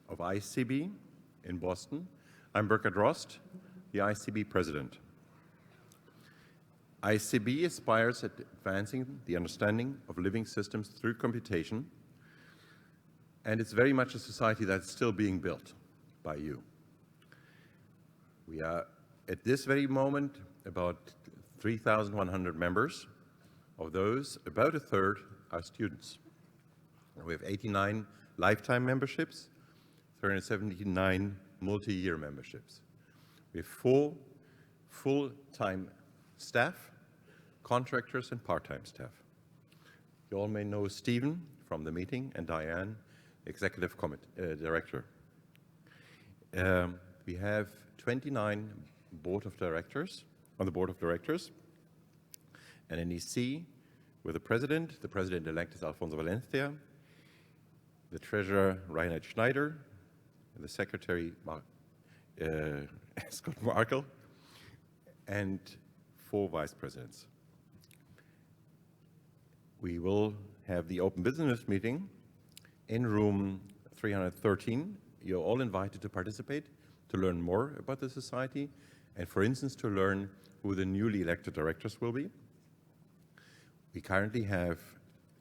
of ISCB in Boston. I'm Burkhard Rost, the ISCB president. ISCB aspires at advancing the understanding of living systems through computation, and it's very much a society that's still being built by you. We are, at this very moment, about 3,100 members. Of those, about a third are students. We have 89 lifetime memberships, 379 multi-year memberships. We have 4 full-time staff, contractors, and part-time staff. You all may know Stephen from the meeting and Diane, Executive Director. We have 29 board of directors, on the board of directors, and an EC with the president-elect is Alfonso Valencia, the treasurer Reinhard Schneider, and the secretary Scott Markle, and 4 vice presidents. We will have the open business meeting in room 313. You're all invited to participate, to learn more about the society, and for instance, to learn who the newly elected directors will be. We currently have,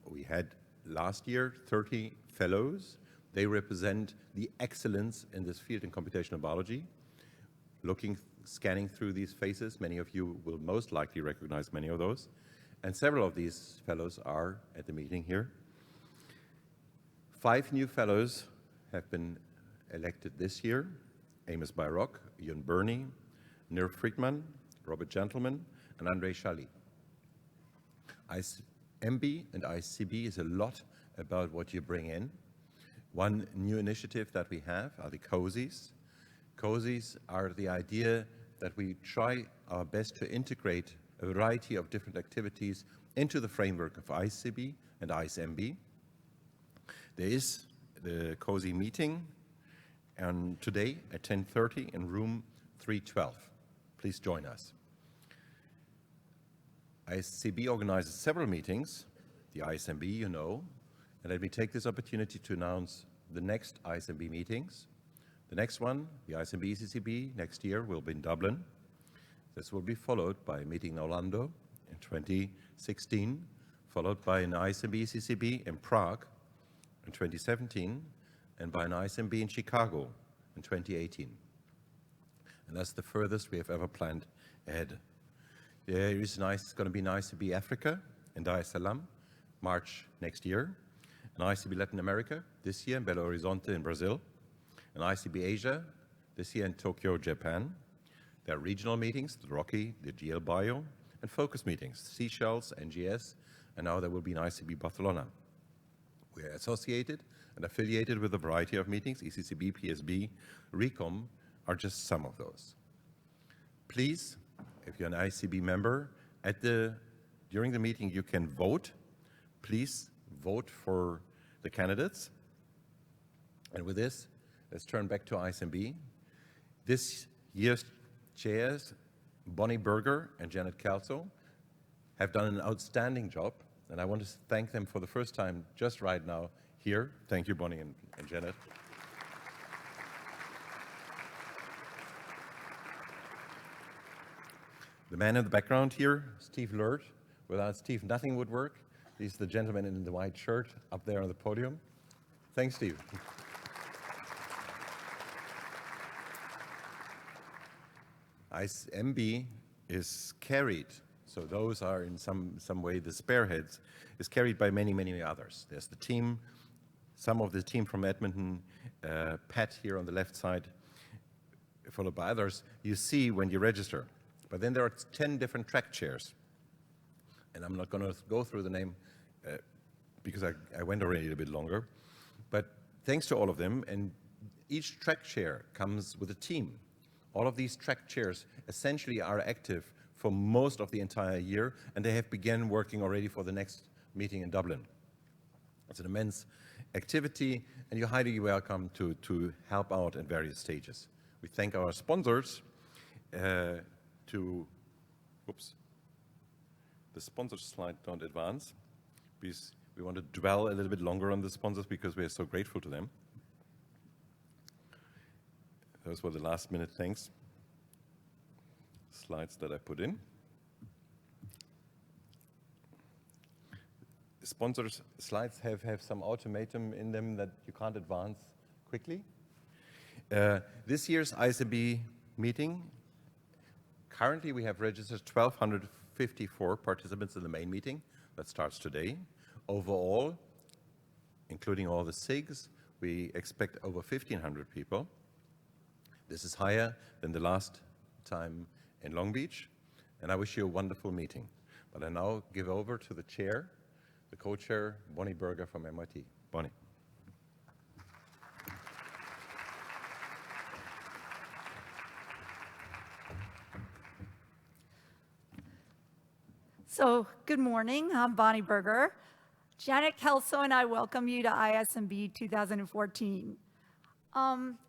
we had last year 30 fellows. They represent the excellence in this field in computational biology. Scanning through these faces, many of you will most likely recognize many of those. And several of these fellows are at the meeting here. 5 new fellows have been elected this year: Amos Bayrock, Ian Burney, Nir Friedman, Robert Gentleman, and Andrei Shali. ISMB and ISCB is a lot about what you bring in. One new initiative that we have are the COSIs. COSIs are the idea that we try our best to integrate a variety of different activities into the framework of ISCB and ISMB. There is the COSI meeting today at 10:30 in room 312. Please join us. ISCB organizes several meetings, the ISMB you know, and let me take this opportunity to announce the next ISMB meetings. The next one, the ISMB ECCB, next year will be in Dublin. This will be followed by a meeting in Orlando in 2016, followed by an ISMB ECCB in Prague in 2017, and by an ISMB in Chicago in 2018. And that's the furthest we have ever planned ahead. There is it's going to be an ISCB Africa in Dar es Salaam, March next year, an ISCB Latin America this year in Belo Horizonte in Brazil, an ISCB Asia this year in Tokyo, Japan. There are regional meetings, the Rocky, the GL Bio, and focus meetings, Seychelles, NGS, and now there will be an ISCB Barcelona. We are associated and affiliated with a variety of meetings. ECCB, PSB, RECOM are just some of those. Please, if you're an ISCB member, during the meeting you can vote. Please vote for the candidates. And with this, let's turn back to ISMB. This year's chairs, Bonnie Berger and Janet Kelso, have done an outstanding job, and I want to thank them for the first time just right now here. Thank you, Bonnie and Janet. The man in the background here, Steve Lurt. Without Steve, nothing would work. He's the gentleman in the white shirt up there on the podium. Thanks, Steve. ISMB is carried, so those are in some way the spearheads, is carried by many, many others. There's the team, some of the team from Edmonton, Pat here on the left side, followed by others you see when you register. But then there are 10 different track chairs. And I'm not going to go through the name because I went already a bit longer. But thanks to all of them, and each track chair comes with a team. All of these track chairs essentially are active for most of the entire year, and they have begun working already for the next meeting in Dublin. It's an immense activity, and you're highly welcome to help out at various stages. We thank our sponsors. The sponsor slide don't advance, because we want to dwell a little bit longer on the sponsors because we are so grateful to them. Those were the last minute things. Slides that I put in. Sponsors' slides have some automatum in them that you can't advance quickly. This year's ISMB meeting, currently we have registered 1,254 participants in the main meeting that starts today. Overall, including all the SIGs, we expect over 1,500 people. This is higher than the last time in Long Beach, and I wish you a wonderful meeting. But I now give over to the chair, the co-chair, Bonnie Berger from MIT. Bonnie. So, good morning. I'm Bonnie Berger. Janet Kelso and I welcome you to ISMB 2014.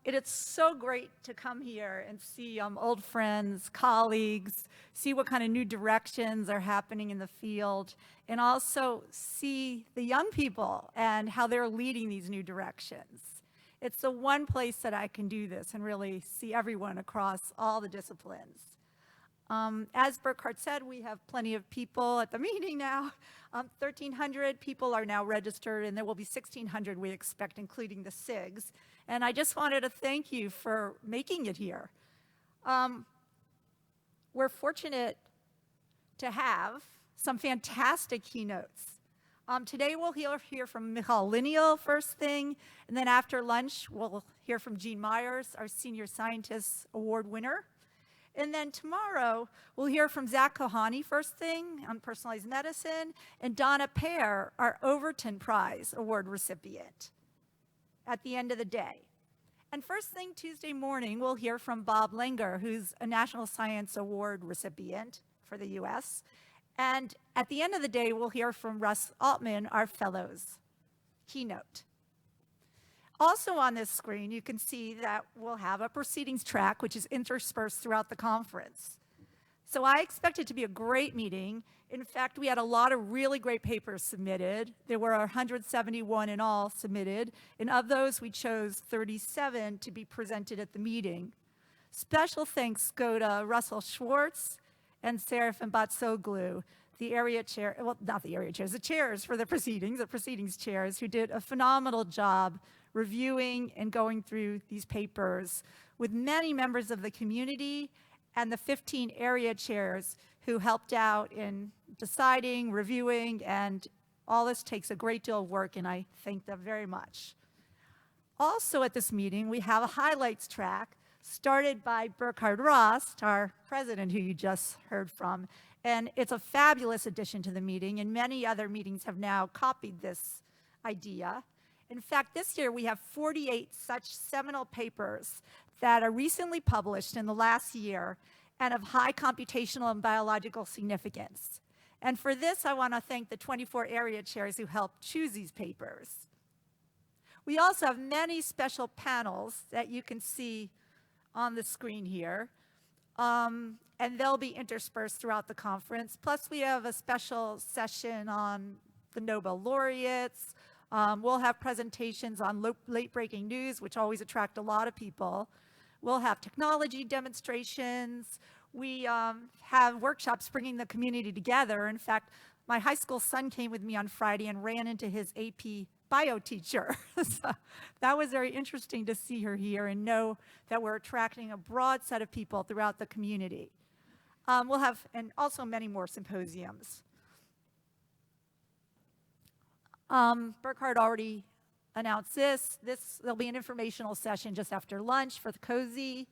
It is so great to come here and see old friends, colleagues, see what kind of new directions are happening in the field, and also see the young people and how they're leading these new directions. It's the one place that I can do this and really see everyone across all the disciplines. As Burkhard said, we have plenty of people at the meeting now. 1,300 people are now registered, and there will be 1,600 we expect, including the SIGs. And I just wanted to thank you for making it here. We're fortunate to have some fantastic keynotes. Today we'll hear from Michal Linial first thing, and then after lunch we'll hear from Jean Myers, our Senior Scientist Award winner. And then tomorrow, we'll hear from Zach Kohani first thing on personalized medicine, and Donna Pear, our Overton Prize Award recipient, at the end of the day. And first thing Tuesday morning, we'll hear from Bob Langer, who's a National Science Award recipient for the US. And at the end of the day, we'll hear from Russ Altman, our Fellows Keynote. Also on this screen, you can see that we'll have a proceedings track, which is interspersed throughout the conference. So I expect it to be a great meeting. In fact, we had a lot of really great papers submitted. There were 171 in all submitted, and of those, we chose 37 to be presented at the meeting. Special thanks go to Russell Schwartz and Serafin Batsoglu, the area chair, well, not the area chairs, the chairs for the proceedings chairs, who did a phenomenal job reviewing and going through these papers with many members of the community and the 15 area chairs who helped out in deciding, reviewing, and all this takes a great deal of work, and I thank them very much. Also at this meeting, we have a highlights track started by Burkhard Rost, our president, who you just heard from, and it's a fabulous addition to the meeting, and many other meetings have now copied this idea. In fact, this year we have 48 such seminal papers that are recently published in the last year and of high computational and biological significance. And for this, I want to thank the 24 area chairs who helped choose these papers. We also have many special panels that you can see on the screen here, and they'll be interspersed throughout the conference. Plus, we have a special session on the Nobel laureates. We'll have presentations on late-breaking news, which always attract a lot of people. We'll have technology demonstrations. We have workshops bringing the community together. In fact, my high school son came with me on Friday and ran into his AP bio teacher. So that was very interesting to see her here and know that we're attracting a broad set of people throughout the community. We'll have, and also many more symposiums. Burkhard already announced this. There'll be an informational session just after lunch for the cozy.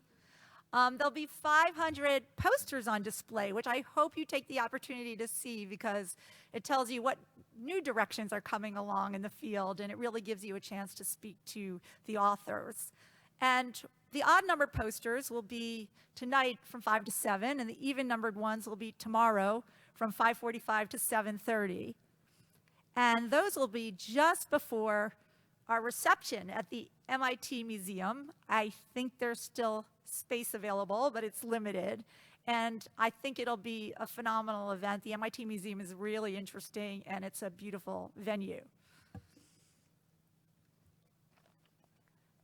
There'll be 500 posters on display, which I hope you take the opportunity to see because it tells you what new directions are coming along in the field, and it really gives you a chance to speak to the authors. And the odd-numbered posters will be tonight from 5 to 7, and the even-numbered ones will be tomorrow from 5:45 to 7:30. And those will be just before our reception at the MIT Museum. I think there's still space available, but it's limited. And I think it'll be a phenomenal event. The MIT Museum is really interesting, and it's a beautiful venue.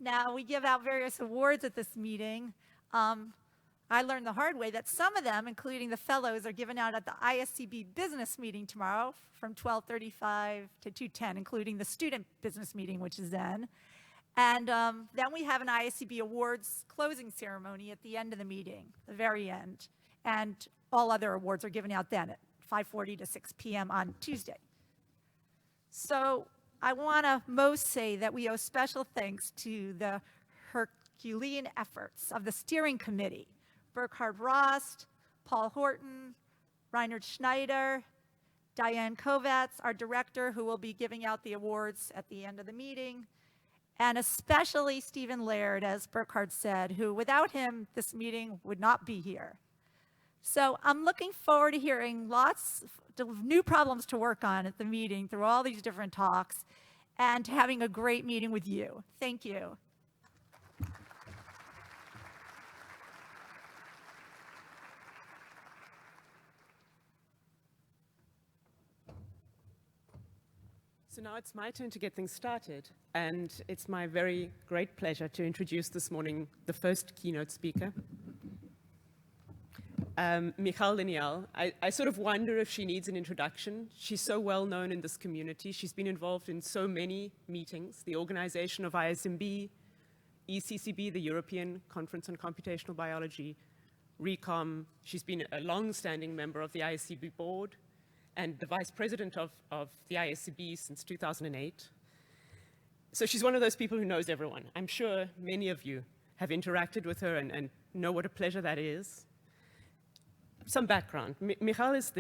Now, we give out various awards at this meeting. I learned the hard way that some of them, including the fellows, are given out at the ISCB business meeting tomorrow from 12:35 to 2:10, including the student business meeting, which is then. And then we have an ISCB awards closing ceremony at the end of the meeting, the very end. And all other awards are given out then at 5:40 to 6 p.m. on Tuesday. So I want to most say that we owe special thanks to the Herculean efforts of the steering committee, Burkhard Rost, Paul Horton, Reinhard Schneider, Diane Kovatz, our director, who will be giving out the awards at the end of the meeting, and especially Stephen Laird, as Burkhard said, who without him, this meeting would not be here. So I'm looking forward to hearing lots of new problems to work on at the meeting through all these different talks and to having a great meeting with you. Thank you. So now it's my turn to get things started, and it's my very great pleasure to introduce this morning the first keynote speaker, Michal Linial. I sort of wonder if she needs an introduction. She's so well known in this community. She's been involved in so many meetings, the organization of ISMB, ECCB, the European Conference on Computational Biology, RECOM. She's been a long-standing member of the ISCB board and the vice president of the ISCB since 2008. So she's one of those people who knows everyone. I'm sure many of you have interacted with her and know what a pleasure that is. Some background. Michal is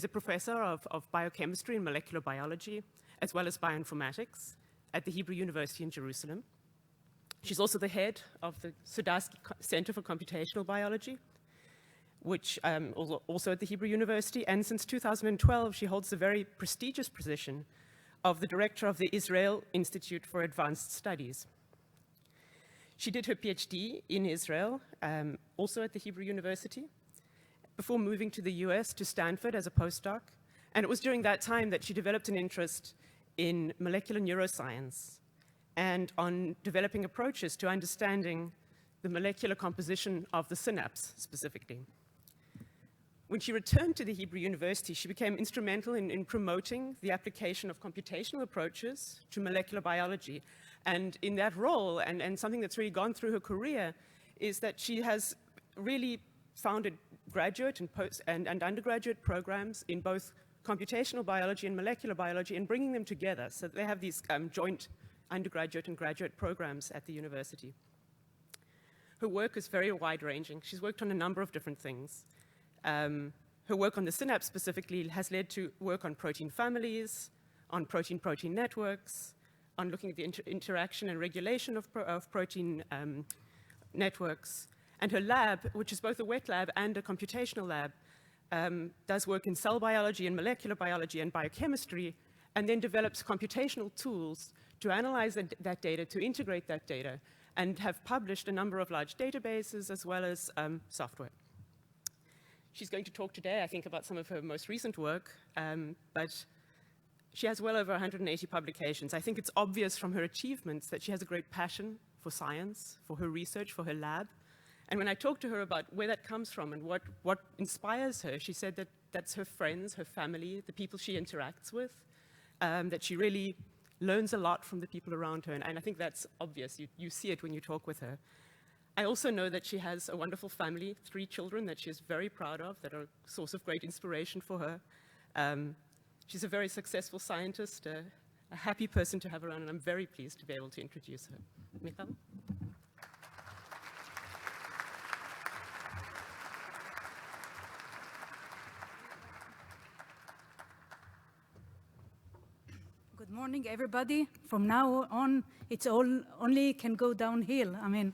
a professor of biochemistry and molecular biology, as well as bioinformatics at the Hebrew University in Jerusalem. She's also the head of the Sudarsky Center for Computational Biology, which also at the Hebrew University, and since 2012, she holds the very prestigious position of the director of the Israel Institute for Advanced Studies. She did her PhD in Israel, also at the Hebrew University, before moving to the US to Stanford as a postdoc. And it was during that time that she developed an interest in molecular neuroscience and on developing approaches to understanding the molecular composition of the synapse specifically. When she returned to the Hebrew University, she became instrumental in promoting the application of computational approaches to molecular biology. And in that role, and something that's really gone through her career, is that she has really founded graduate and undergraduate programs in both computational biology and molecular biology and bringing them together so that they have these joint undergraduate and graduate programs at the university. Her work is very wide-ranging. She's worked on a number of different things. Her work on the synapse specifically has led to work on protein families, on protein-protein networks, on looking at the interaction and regulation of protein networks. And her lab, which is both a wet lab and a computational lab, does work in cell biology and molecular biology and biochemistry, and then develops computational tools to analyze that data, to integrate that data, and have published a number of large databases as well as software. She's going to talk today, I think, about some of her most recent work, but she has well over 180 publications. I think it's obvious from her achievements that she has a great passion for science, for her research, for her lab. And when I talked to her about where that comes from and what inspires her, she said that that's her friends, her family, the people she interacts with, that she really learns a lot from the people around her. And I think that's obvious. You see it when you talk with her. I also know that she has a wonderful family, 3 children that she is very proud of, that are a source of great inspiration for her. She's a very successful scientist, a happy person to have around, and I'm very pleased to be able to introduce her. Michal? Good morning, everybody. From now on, it's only can go downhill. I mean,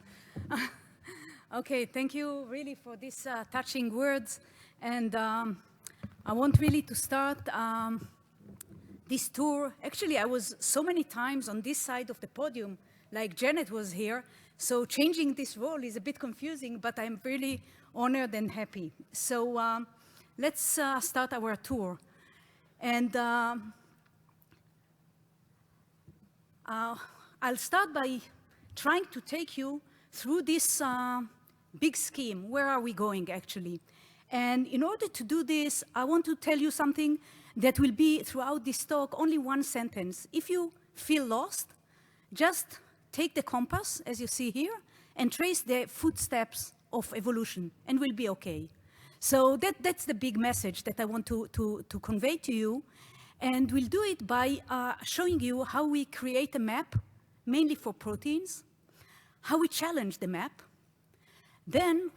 okay, thank you really for these touching words. And I want really to start this tour. Actually, I was so many times on this side of the podium, like Janet was here. So changing this role is a bit confusing, but I'm really honored and happy. So let's start our tour. And I'll start by trying to take you through this big scheme. Where are we going, actually? And in order to do this, I want to tell you something that will be throughout this talk, only one sentence. If you feel lost, just take the compass, as you see here, and trace the footsteps of evolution, and we'll be okay. So that's the big message that I want to convey to you. And we'll do it by showing you how we create a map, mainly for proteins, how we challenge the map. Then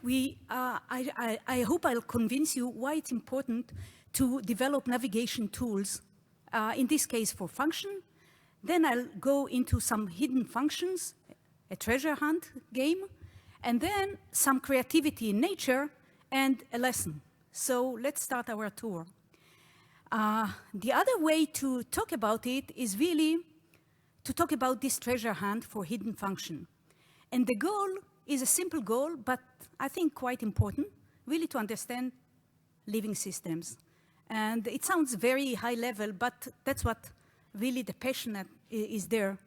I hope I'll convince you why it's important to develop navigation tools, in this case for function. Then I'll go into some hidden functions, a treasure hunt game, and then some creativity in nature and a lesson. So let's start our tour. The other way to talk about it is really to talk about this treasure hunt for hidden function. And the goal is a simple goal, but I think quite important, really to understand living systems. And it sounds very high level, but that's what really the passion is there.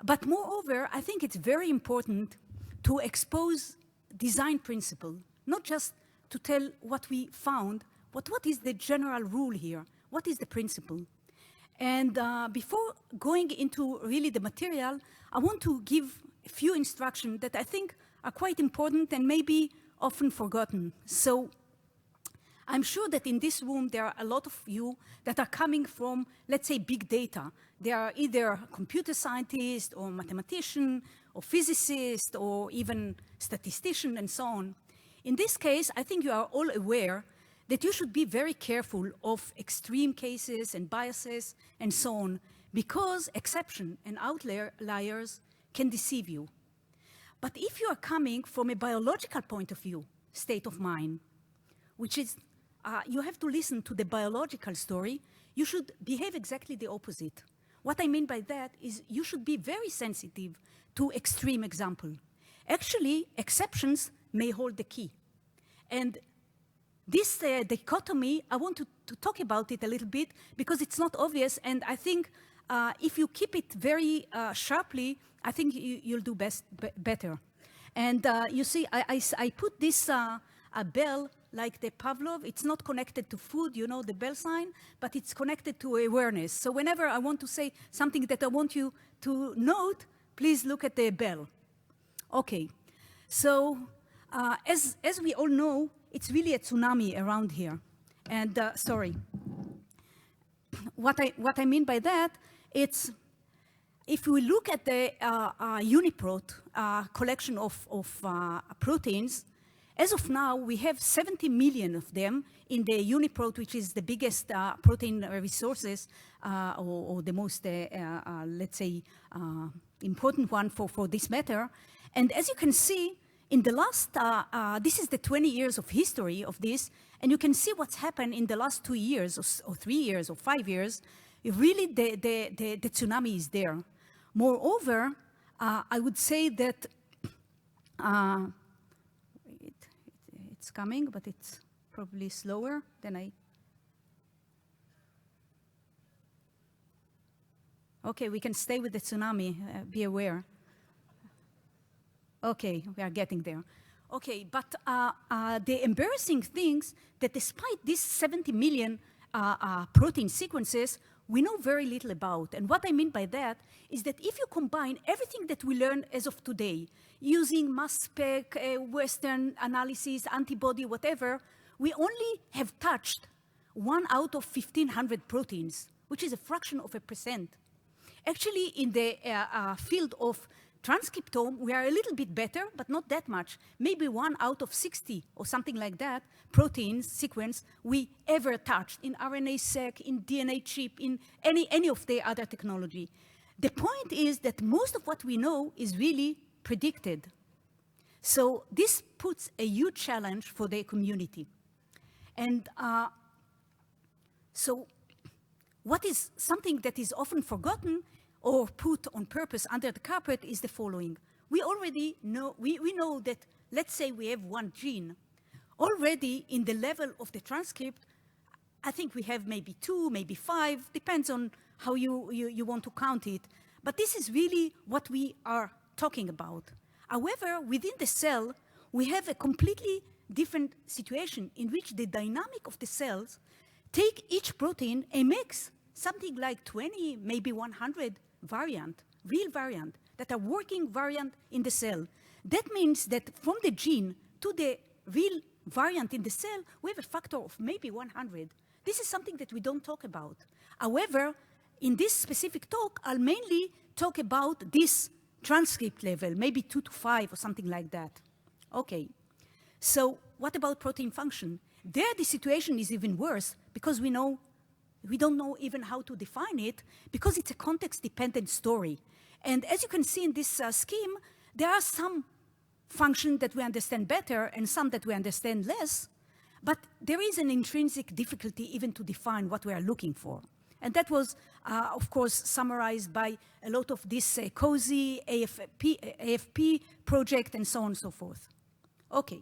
But moreover, I think it's very important to expose design principle, not just to tell what we found, but what is the general rule here? What is the principle? And before going into really the material, I want to give a few instructions that I think are quite important and maybe often forgotten. So I'm sure that in this room there are a lot of you that are coming from, let's say, big data. They are either computer scientists or mathematician or physicist or even statistician and so on. In this case, I think you are all aware that you should be very careful of extreme cases and biases and so on, because exception and outliers can deceive you. But if you are coming from a biological point of view, state of mind, which is you have to listen to the biological story, you should behave exactly the opposite. What I mean by that is you should be very sensitive to extreme example. Actually, exceptions may hold the key. And this dichotomy, I want to talk about it a little bit because it's not obvious, and I think if you keep it very sharply, I think you'll do better. And you see, I put this a bell like the Pavlov. It's not connected to food, you know, the bell sign, but it's connected to awareness. So whenever I want to say something that I want you to note, please look at the bell. Okay, so as we all know, it's really a tsunami around here. And sorry, what I mean by that, it's if we look at the UniProt collection of proteins, as of now, we have 70 million of them in the UniProt, which is the biggest protein resources, or the most, let's say, important one for this matter. And as you can see, in the last, this is the 20 years of history of this, and you can see what's happened in the last 2 years, or 3 years, or 5 years. Really, the tsunami is there. Moreover, I would say that it's coming, but it's probably slower than I. Okay, we can stay with the tsunami, be aware. Okay, we are getting there. Okay, but the embarrassing things that despite these 70 million protein sequences, we know very little about. And what I mean by that is that if you combine everything that we learn as of today, using mass spec, Western analysis, antibody, whatever, we only have touched 1 out of 1,500 proteins, which is a fraction of a percent. Actually, in the field of transcriptome, we are a little bit better, but not that much. Maybe 1 out of 60 or something like that, proteins, sequence, we ever touched in RNA-seq, in DNA chip, in any of the other technology. The point is that most of what we know is really predicted. So this puts a huge challenge for the community. And so what is something that is often forgotten or put on purpose under the carpet is the following. We already know, we know that, let's say we have one gene. Already in the level of the transcript, I think we have maybe 2, maybe 5, depends on how you want to count it. But this is really what we are talking about. However, within the cell, we have a completely different situation in which the dynamic of the cells take each protein and makes something like 20, maybe 100 variant, real variant, that are working variant in the cell. That means that from the gene to the real variant in the cell, we have a factor of maybe 100. This is something that we don't talk about. However, in this specific talk, I'll mainly talk about this transcript level, maybe 2 to 5 or something like that. Okay, so what about protein function? There the situation is even worse because we don't know even how to define it because it's a context-dependent story. And as you can see in this scheme, there are some functions that we understand better and some that we understand less, but there is an intrinsic difficulty even to define what we are looking for. And that was, of course, summarized by a lot of this COSY, AFP project, and so on and so forth. Okay,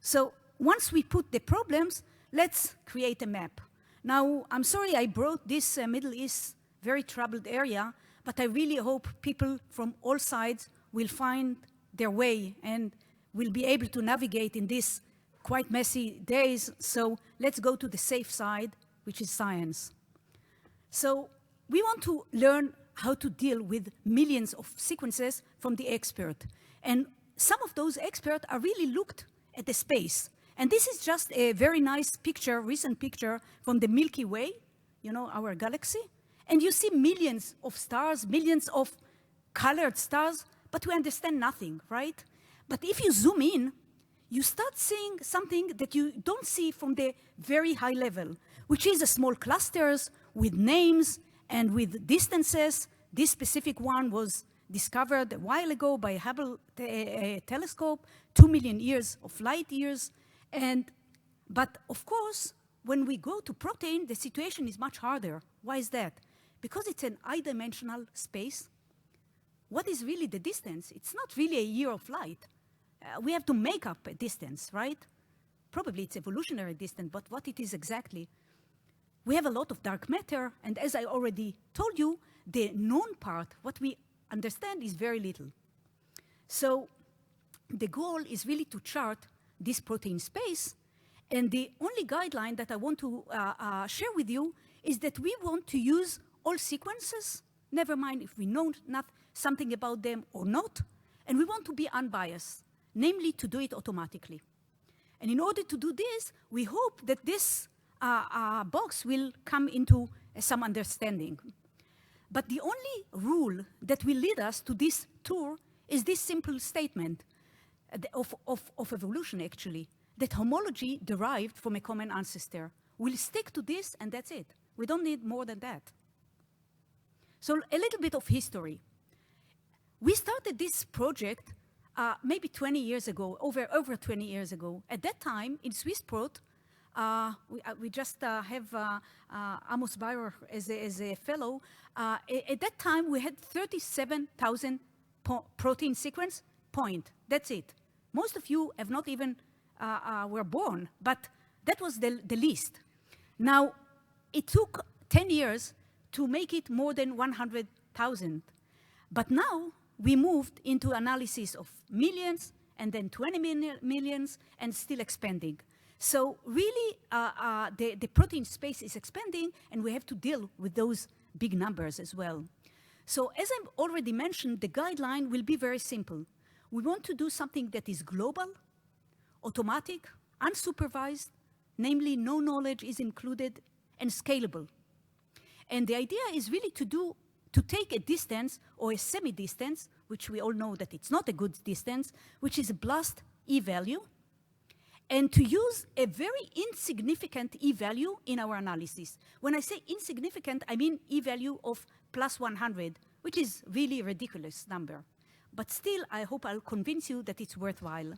so once we put the problems, let's create a map. Now, I'm sorry I brought this Middle East very troubled area, but I really hope people from all sides will find their way and will be able to navigate in these quite messy days. So let's go to the safe side, which is science. So we want to learn how to deal with millions of sequences from the expert. And some of those experts are really looked at the space. And this is just a very nice picture, recent picture from the Milky Way, you know, our galaxy. And you see millions of stars, millions of colored stars, but we understand nothing, right? But if you zoom in, you start seeing something that you don't see from the very high level, which is a small clusters with names and with distances. This specific one was discovered a while ago by a Hubble telescope, 2 million years of light years. But of course, when we go to protein, the situation is much harder. Why is that? Because it's an high-dimensional space. What is really the distance? It's not really a year of light. We have to make up a distance, right? Probably it's evolutionary distance, but what it is exactly? We have a lot of dark matter, and as I already told you, the known part, what we understand, is very little. So the goal is really to chart this protein space, and the only guideline that I want to share with you is that we want to use all sequences, never mind if we know not something about them or not, and we want to be unbiased, namely to do it automatically. And in order to do this, we hope that this box will come into some understanding. But the only rule that will lead us to this tour is this simple statement of evolution, actually, that homology derived from a common ancestor. We'll stick to this, and that's it. We don't need more than that. So a little bit of history. We started this project maybe 20 years ago, over 20 years ago. At that time, in Swissprot, we just have Amos Bayer as a fellow. At that time, we had 37,000 protein sequence point. That's it. Most of you have not even were born, but that was the least. Now, it took 10 years to make it more than 100,000. But now, we moved into analysis of millions, and then 20 millions, and still expanding. So really, the protein space is expanding, and we have to deal with those big numbers as well. So as I've already mentioned, the guideline will be very simple. We want to do something that is global, automatic, unsupervised, namely no knowledge is included, and scalable. And the idea is really to take a distance or a semi-distance, which we all know that it's not a good distance, which is a blast e-value, and to use a very insignificant e-value in our analysis. When I say insignificant, I mean e-value of plus 100, which is really a ridiculous number. But still, I hope I'll convince you that it's worthwhile.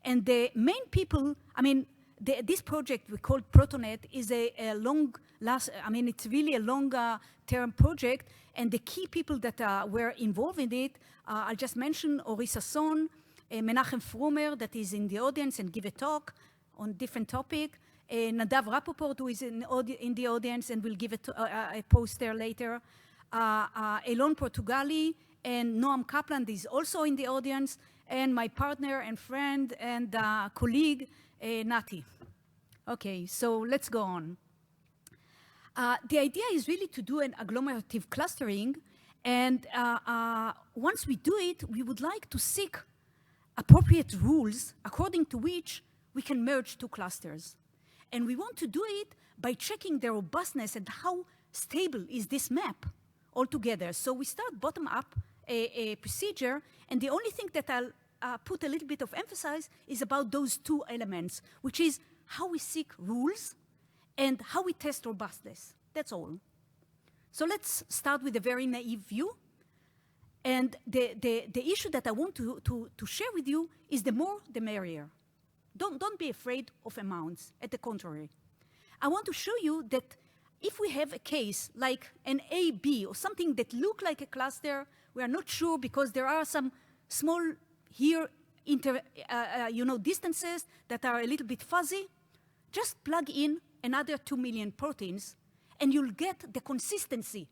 And the main people, I mean, this project we call Protonet is a it's really a long-term project, and the key people that were involved in it, I'll just mention Ori Sasson, Menachem Frumer, that is in the audience and give a talk on different topic, Nadav Rapoport, who is in the audience and will give a poster later, Elon Portugali, and Noam Kaplan is also in the audience, and my partner and friend and colleague, Nati. Okay, so let's go on. The idea is really to do an agglomerative clustering, and once we do it, we would like to seek appropriate rules according to which we can merge two clusters. And we want to do it by checking the robustness and how stable is this map altogether. So we start bottom-up a procedure, and the only thing that I'll put a little bit of emphasis is about those two elements, which is how we seek rules and how we test robustness. That's all. So let's start with a very naive view. And the issue that I want to share with you is the more, the merrier. Don't be afraid of amounts. At the contrary. I want to show you that if we have a case like an A-B or something that look like a cluster, we are not sure because there are some small here distances that are a little bit fuzzy, just plug in another 2 million proteins and you'll get the consistency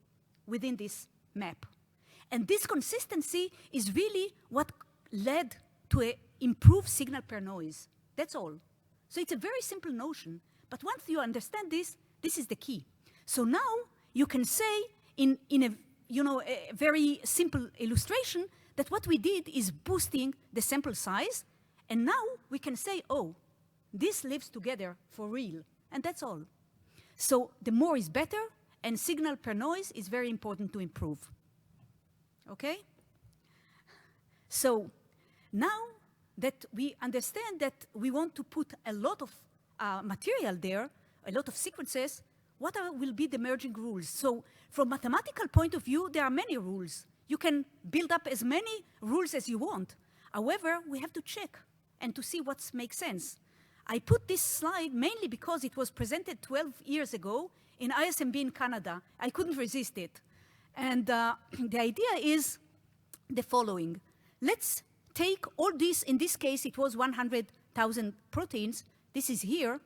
within this map. And this consistency is really what led to an improved signal per noise. That's all. So it's a very simple notion. But once you understand this, this is the key. So now you can say in a very simple illustration that what we did is boosting the sample size. And now we can say, oh, this lives together for real. And that's all. So the more is better, and signal per noise is very important to improve. Okay? So now that we understand that we want to put a lot of material there, a lot of sequences, what will be the merging rules? So from a mathematical point of view, there are many rules. You can build up as many rules as you want. However, we have to check and to see what makes sense. I put this slide mainly because it was presented 12 years ago in ISMB in Canada. I couldn't resist it. And the idea is the following. Let's take all this, in this case, it was 100,000 proteins. This is here,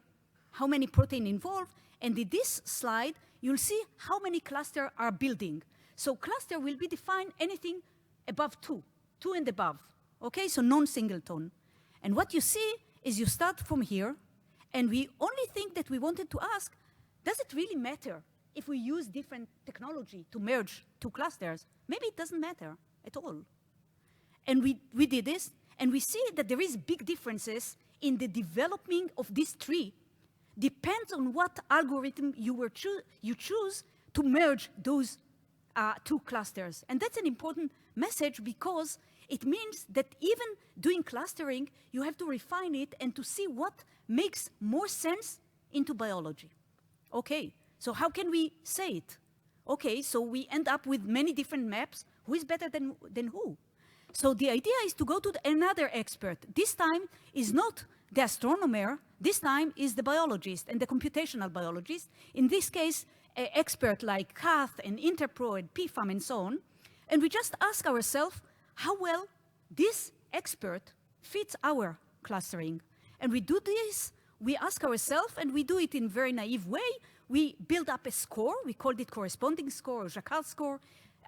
how many protein involved. And in this slide, you'll see how many clusters are building. So cluster will be defined anything above 2 and above. Okay, so non-singleton. And what you see is you start from here, and we only think that we wanted to ask, does it really matter if we use different technology to merge two clusters? Maybe it doesn't matter at all. And we did this, and we see that there is big differences in the development of this tree. Depends on what algorithm you choose to merge those two clusters. And that's an important message because it means that even doing clustering, you have to refine it and to see what makes more sense into biology. Okay, so how can we say it? Okay, so we end up with many different maps. Who is better than who? So the idea is to go to another expert. This time is not the astronomer. This time is the biologist and the computational biologist. In this case, an expert like Kath and Interpro and PFAM and so on. And we just ask ourselves how well this expert fits our clustering. And we do this, we ask ourselves, and we do it in a very naive way. We build up a score. We called it corresponding score or Jacquard score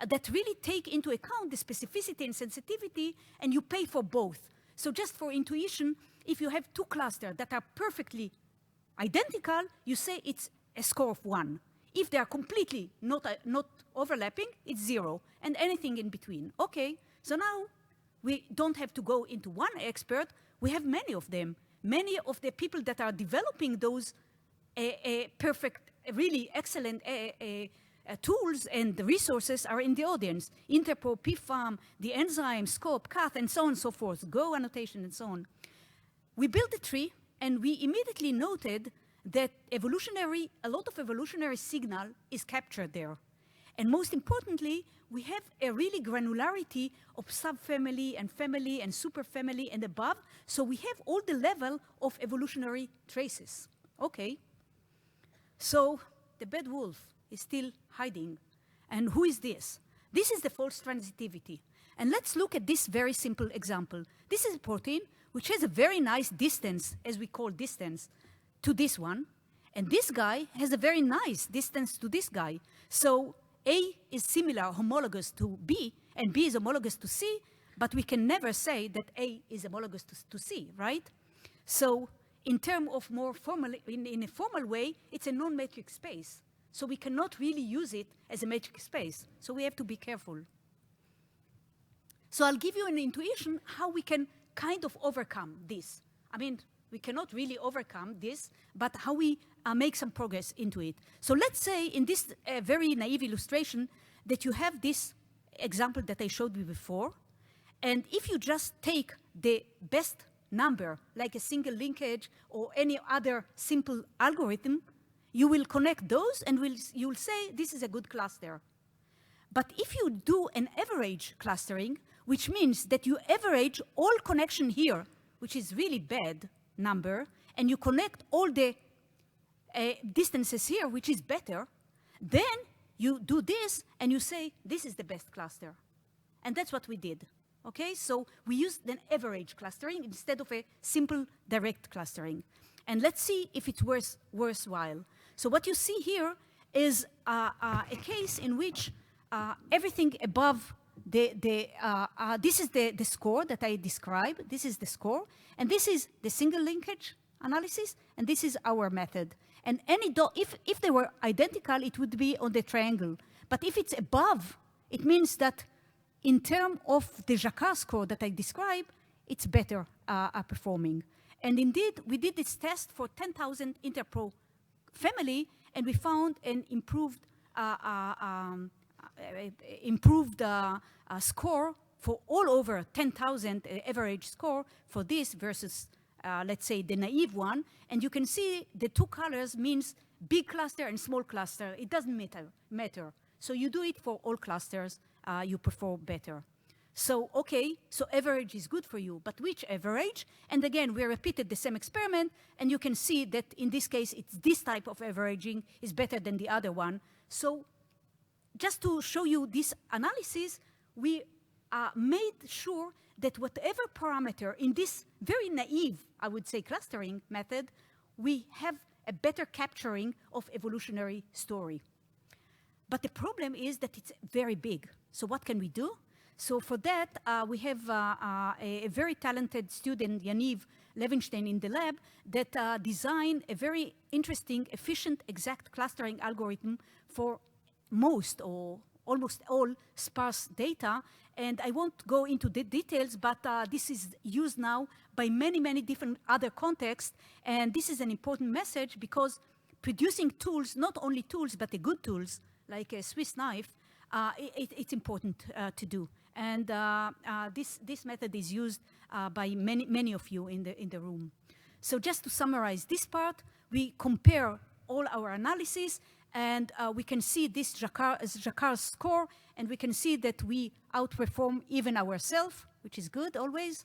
that really take into account the specificity and sensitivity, and you pay for both. So just for intuition, if you have two clusters that are perfectly identical, you say it's a score of 1. If they are completely not overlapping, it's 0, and anything in between. Okay, so now we don't have to go into one expert. We have many of them. Many of the people that are developing those perfect, really excellent tools and the resources are in the audience. Interpro, PFAM, the enzyme, SCOPE, CATH, and so on and so forth, Go annotation and so on. We built a tree, and we immediately noted that a lot of evolutionary signal is captured there. And most importantly, we have a really granularity of subfamily and family and superfamily and above, so we have all the level of evolutionary traces. Okay, so the bad wolf is still hiding. And who is this? This is the false transitivity. And let's look at this very simple example. This is a protein which has a very nice distance, as we call distance, to this one. And this guy has a very nice distance to this guy. So A is similar, homologous to B, and B is homologous to C, but we can never say that A is homologous to C, right? So in terms of more formal, in a formal way, it's a non-matrix space. So we cannot really use it as a matrix space. So we have to be careful. So I'll give you an intuition how we can kind of overcome this. I mean, we cannot really overcome this, but how we make some progress into it. So let's say in this very naive illustration that you have this example that I showed you before. And if you just take the best number, like a single linkage or any other simple algorithm, you will connect those and you'll say this is a good cluster. But if you do an average clustering, which means that you average all connection here, which is really bad number, and you connect all the distances here, which is better, then you do this and you say this is the best cluster. And that's what we did. Okay, so we used an average clustering instead of a simple direct clustering. And let's see if it's worthwhile. So what you see here is a case in which everything above this is the score that I described. This is the score. And this is the single linkage analysis. And this is our method. And if they were identical, it would be on the triangle. But if it's above, it means that in terms of the Jacquard score that I described, it's better performing. And indeed, we did this test for 10,000 interpro family, and we found an improved score for all over 10,000 average score for this versus, let's say, the naive one. And you can see the two colors means big cluster and small cluster. It doesn't matter. So you do it for all clusters, you perform better. So, okay, so average is good for you, but which average? And again, we repeated the same experiment, and you can see that in this case, it's this type of averaging is better than the other one. So just to show you this analysis, we made sure that whatever parameter in this very naive, I would say, clustering method, we have a better capturing of evolutionary story. But the problem is that it's very big. So what can we do? So for that, we have a very talented student, Yaniv Levinstein, in the lab that designed a very interesting, efficient, exact clustering algorithm for most or almost all sparse data. And I won't go into the details, but this is used now by many, many different other contexts. And this is an important message because producing tools, not only tools, but the good tools, like a Swiss knife, it's important to do. And this method is used by many of you in the room. So just to summarize this part, we compare all our analysis, and we can see this Jacquard score, and we can see that we outperform even ourselves, which is good always.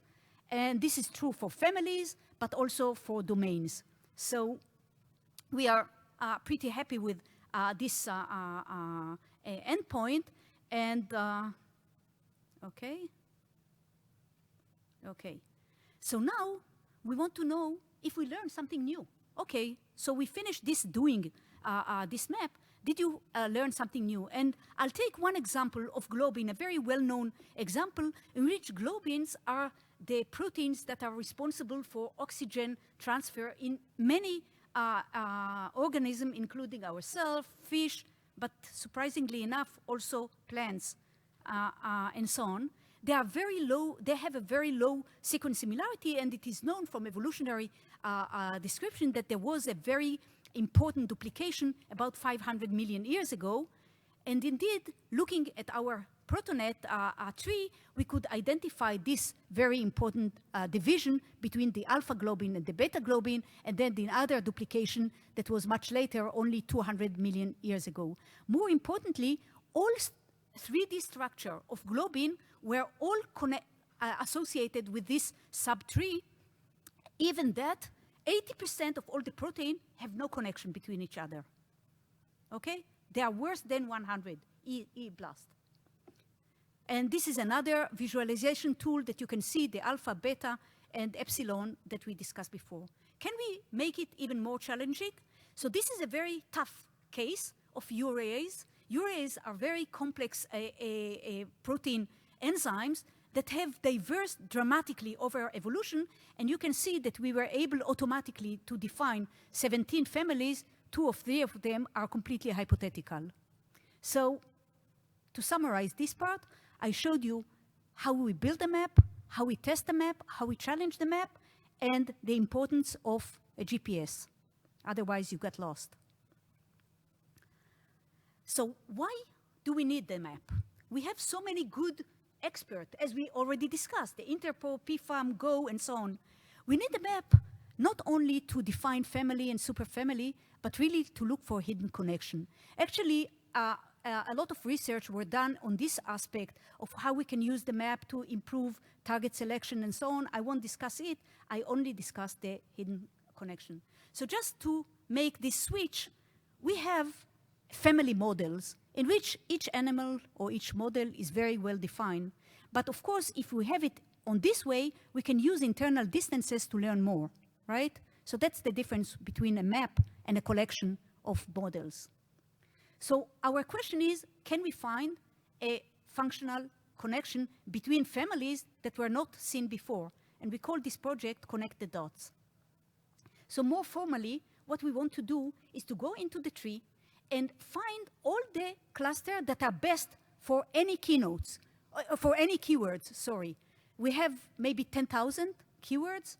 And this is true for families, but also for domains. So we are pretty happy with this endpoint. And okay. So now we want to know if we learned something new. Okay, so we finished this doing this map. Did you learn something new? And I'll take one example of globin, a very well-known example in which globins are the proteins that are responsible for oxygen transfer in many organisms, including ourselves, fish, but surprisingly enough, also plants, and so on. They are very low, they have a very low sequence similarity, and it is known from evolutionary description that there was a very important duplication about 500 million years ago. And indeed, looking at our protonet tree, we could identify this very important division between the alpha globin and the beta globin, and then the other duplication that was much later, only 200 million years ago. More importantly, all 3D structure of globin were all associated with this subtree, even that 80% of all the protein have no connection between each other. Okay? They are worse than 100, E blast. And this is another visualization tool that you can see the alpha, beta, and epsilon that we discussed before. Can we make it even more challenging? So this is a very tough case of urease Urease are very complex protein enzymes that have diverged dramatically over evolution, and you can see that we were able automatically to define 17 families. 2 or 3 of them are completely hypothetical. So to summarize this part, I showed you how we build a map, how we test the map, how we challenge the map, and the importance of a GPS. Otherwise, you get lost. So why do we need the map? We have so many good experts, as we already discussed, the Interpol, PFAM, GO, and so on. We need the map not only to define family and superfamily, but really to look for hidden connection. Actually, a lot of research were done on this aspect of how we can use the map to improve target selection and so on. I won't discuss it. I only discuss the hidden connection. So just to make this switch, we have family models in which each animal or each model is very well defined. But of course, if we have it on this way, we can use internal distances to learn more, right? So that's the difference between a map and a collection of models. So our question is, can we find a functional connection between families that were not seen before? And we call this project Connect the Dots. So more formally, what we want to do is to go into the tree and find all the clusters that are best for any keynotes, for any keywords, sorry. We have maybe 10,000 keywords.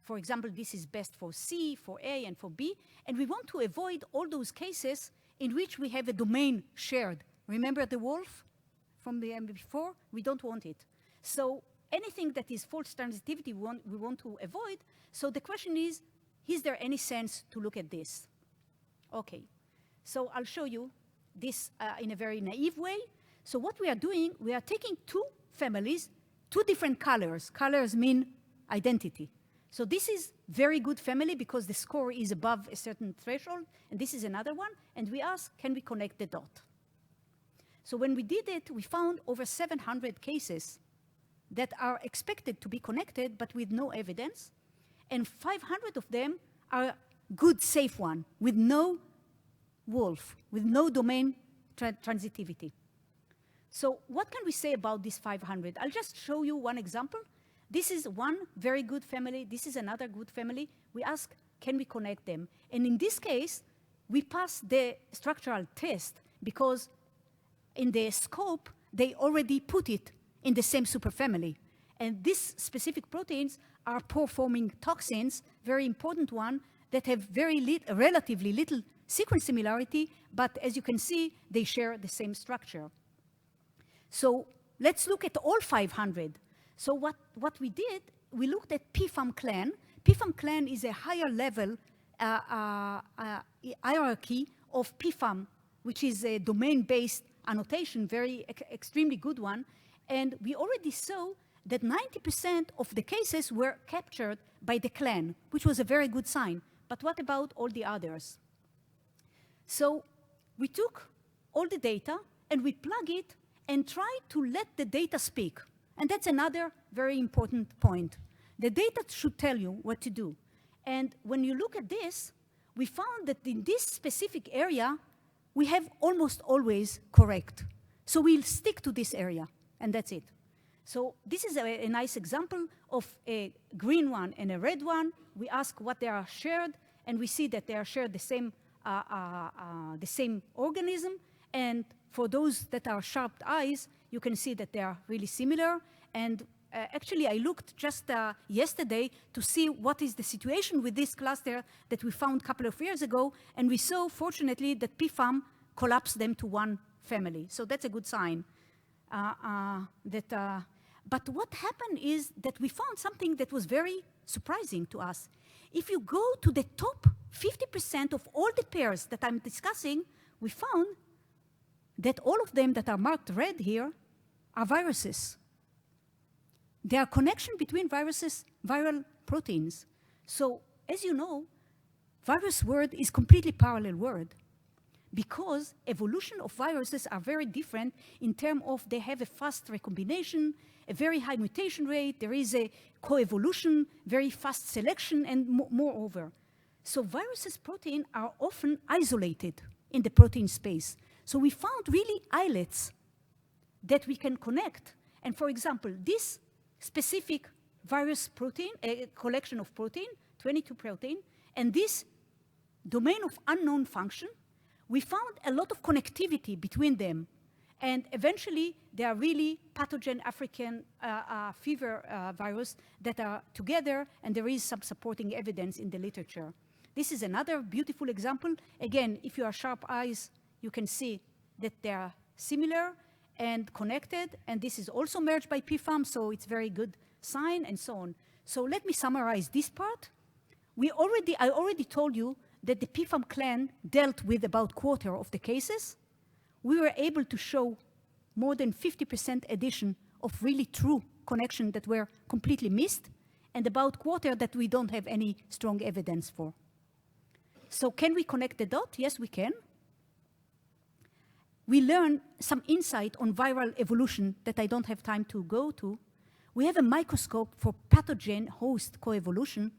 For example, this is best for C, for A, and for B. And we want to avoid all those cases in which we have a domain shared. Remember the wolf from the before? We don't want it. So anything that is false transitivity, we want to avoid. So the question is there any sense to look at this? Okay. So I'll show you this in a very naive way. So what we are doing, we are taking 2 families, 2 different colors. Colors mean identity. So this is very good family because the score is above a certain threshold, and this is another one, and we ask, can we connect the dot? So when we did it, we found over 700 cases that are expected to be connected, but with no evidence, and 500 of them are good, safe one, with no wolf, with no domain transitivity. So what can we say about these 500? I'll just show you one example. This is one very good family. This is another good family. We ask, can we connect them? And in this case, we pass the structural test because in the scope, they already put it in the same superfamily. And these specific proteins are pore-forming toxins, very important one, that have relatively little sequence similarity, but as you can see, they share the same structure. So let's look at all 500. So what we did, we looked at PFAM clan. PFAM clan is a higher level hierarchy of PFAM, which is a domain-based annotation, very extremely good one. And we already saw that 90% of the cases were captured by the clan, which was a very good sign. But what about all the others? So we took all the data and we plug it and try to let the data speak. And that's another very important point. The data should tell you what to do. And when you look at this, we found that in this specific area, we have almost always correct. So we'll stick to this area, and that's it. So this is a nice example of a green one and a red one. We ask what they are shared, and we see that they are shared the same organism. And for those that are sharp eyes, you can see that they are really similar. And actually, I looked just yesterday to see what is the situation with this cluster that we found a couple of years ago. And we saw, fortunately, that PFAM collapsed them to one family. So that's a good sign. But what happened is that we found something that was very surprising to us. If you go to the top 50% of all the pairs that I'm discussing, we found that all of them that are marked red here are viruses. There are connections between viruses, viral proteins. So, as you know, virus word is completely parallel word because evolution of viruses are very different in terms of they have a fast recombination, a very high mutation rate, there is a coevolution, very fast selection, and moreover. So viruses protein are often isolated in the protein space. So we found really islets that we can connect. And for example, this specific virus protein, a collection of protein, 22 protein, and this domain of unknown function, we found a lot of connectivity between them. And eventually, they are really pathogen African fever virus that are together, and there is some supporting evidence in the literature. This is another beautiful example. Again, if you have sharp eyes, you can see that they are similar and connected, and this is also merged by PFAM, so it's very good sign, and so on. So let me summarize this part. I already told you that the PFAM clan dealt with about quarter of the cases. We were able to show more than 50% addition of really true connection that were completely missed, and about quarter that we don't have any strong evidence for. So can we connect the dot? Yes, we can. We learn some insight on viral evolution that I don't have time to go to. We have a microscope for pathogen host coevolution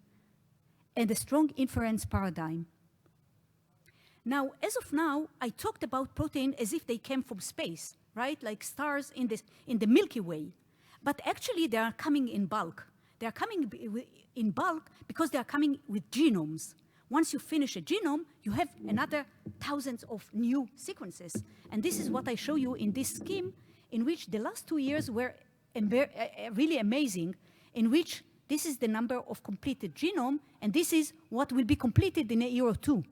and a strong inference paradigm. Now, as of now, I talked about protein as if they came from space, right? Like stars in the Milky Way. But actually, they are coming in bulk. They are coming in bulk because they are coming with genomes. Once you finish a genome, you have another thousands of new sequences. And this is what I show you in this scheme, in which the last 2 years were really amazing, in which this is the number of completed genome, and this is what will be completed in a year or two.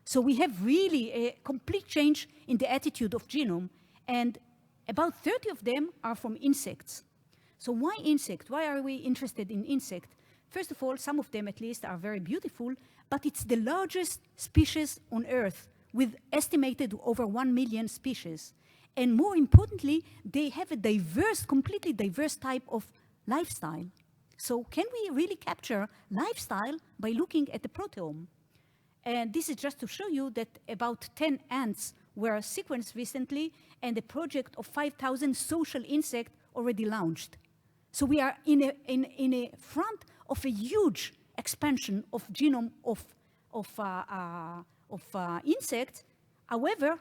So we have really a complete change in the attitude of genome, and about 30 of them are from insects. So why insect? Why are we interested in insect? First of all, some of them at least are very beautiful, but it's the largest species on Earth, with estimated over 1 million species. And more importantly, they have a diverse, completely diverse type of lifestyle. So can we really capture lifestyle by looking at the proteome? And this is just to show you that about 10 ants were sequenced recently, and a project of 5,000 social insects already launched. So we are in a front of a huge expansion of genome of insects. However,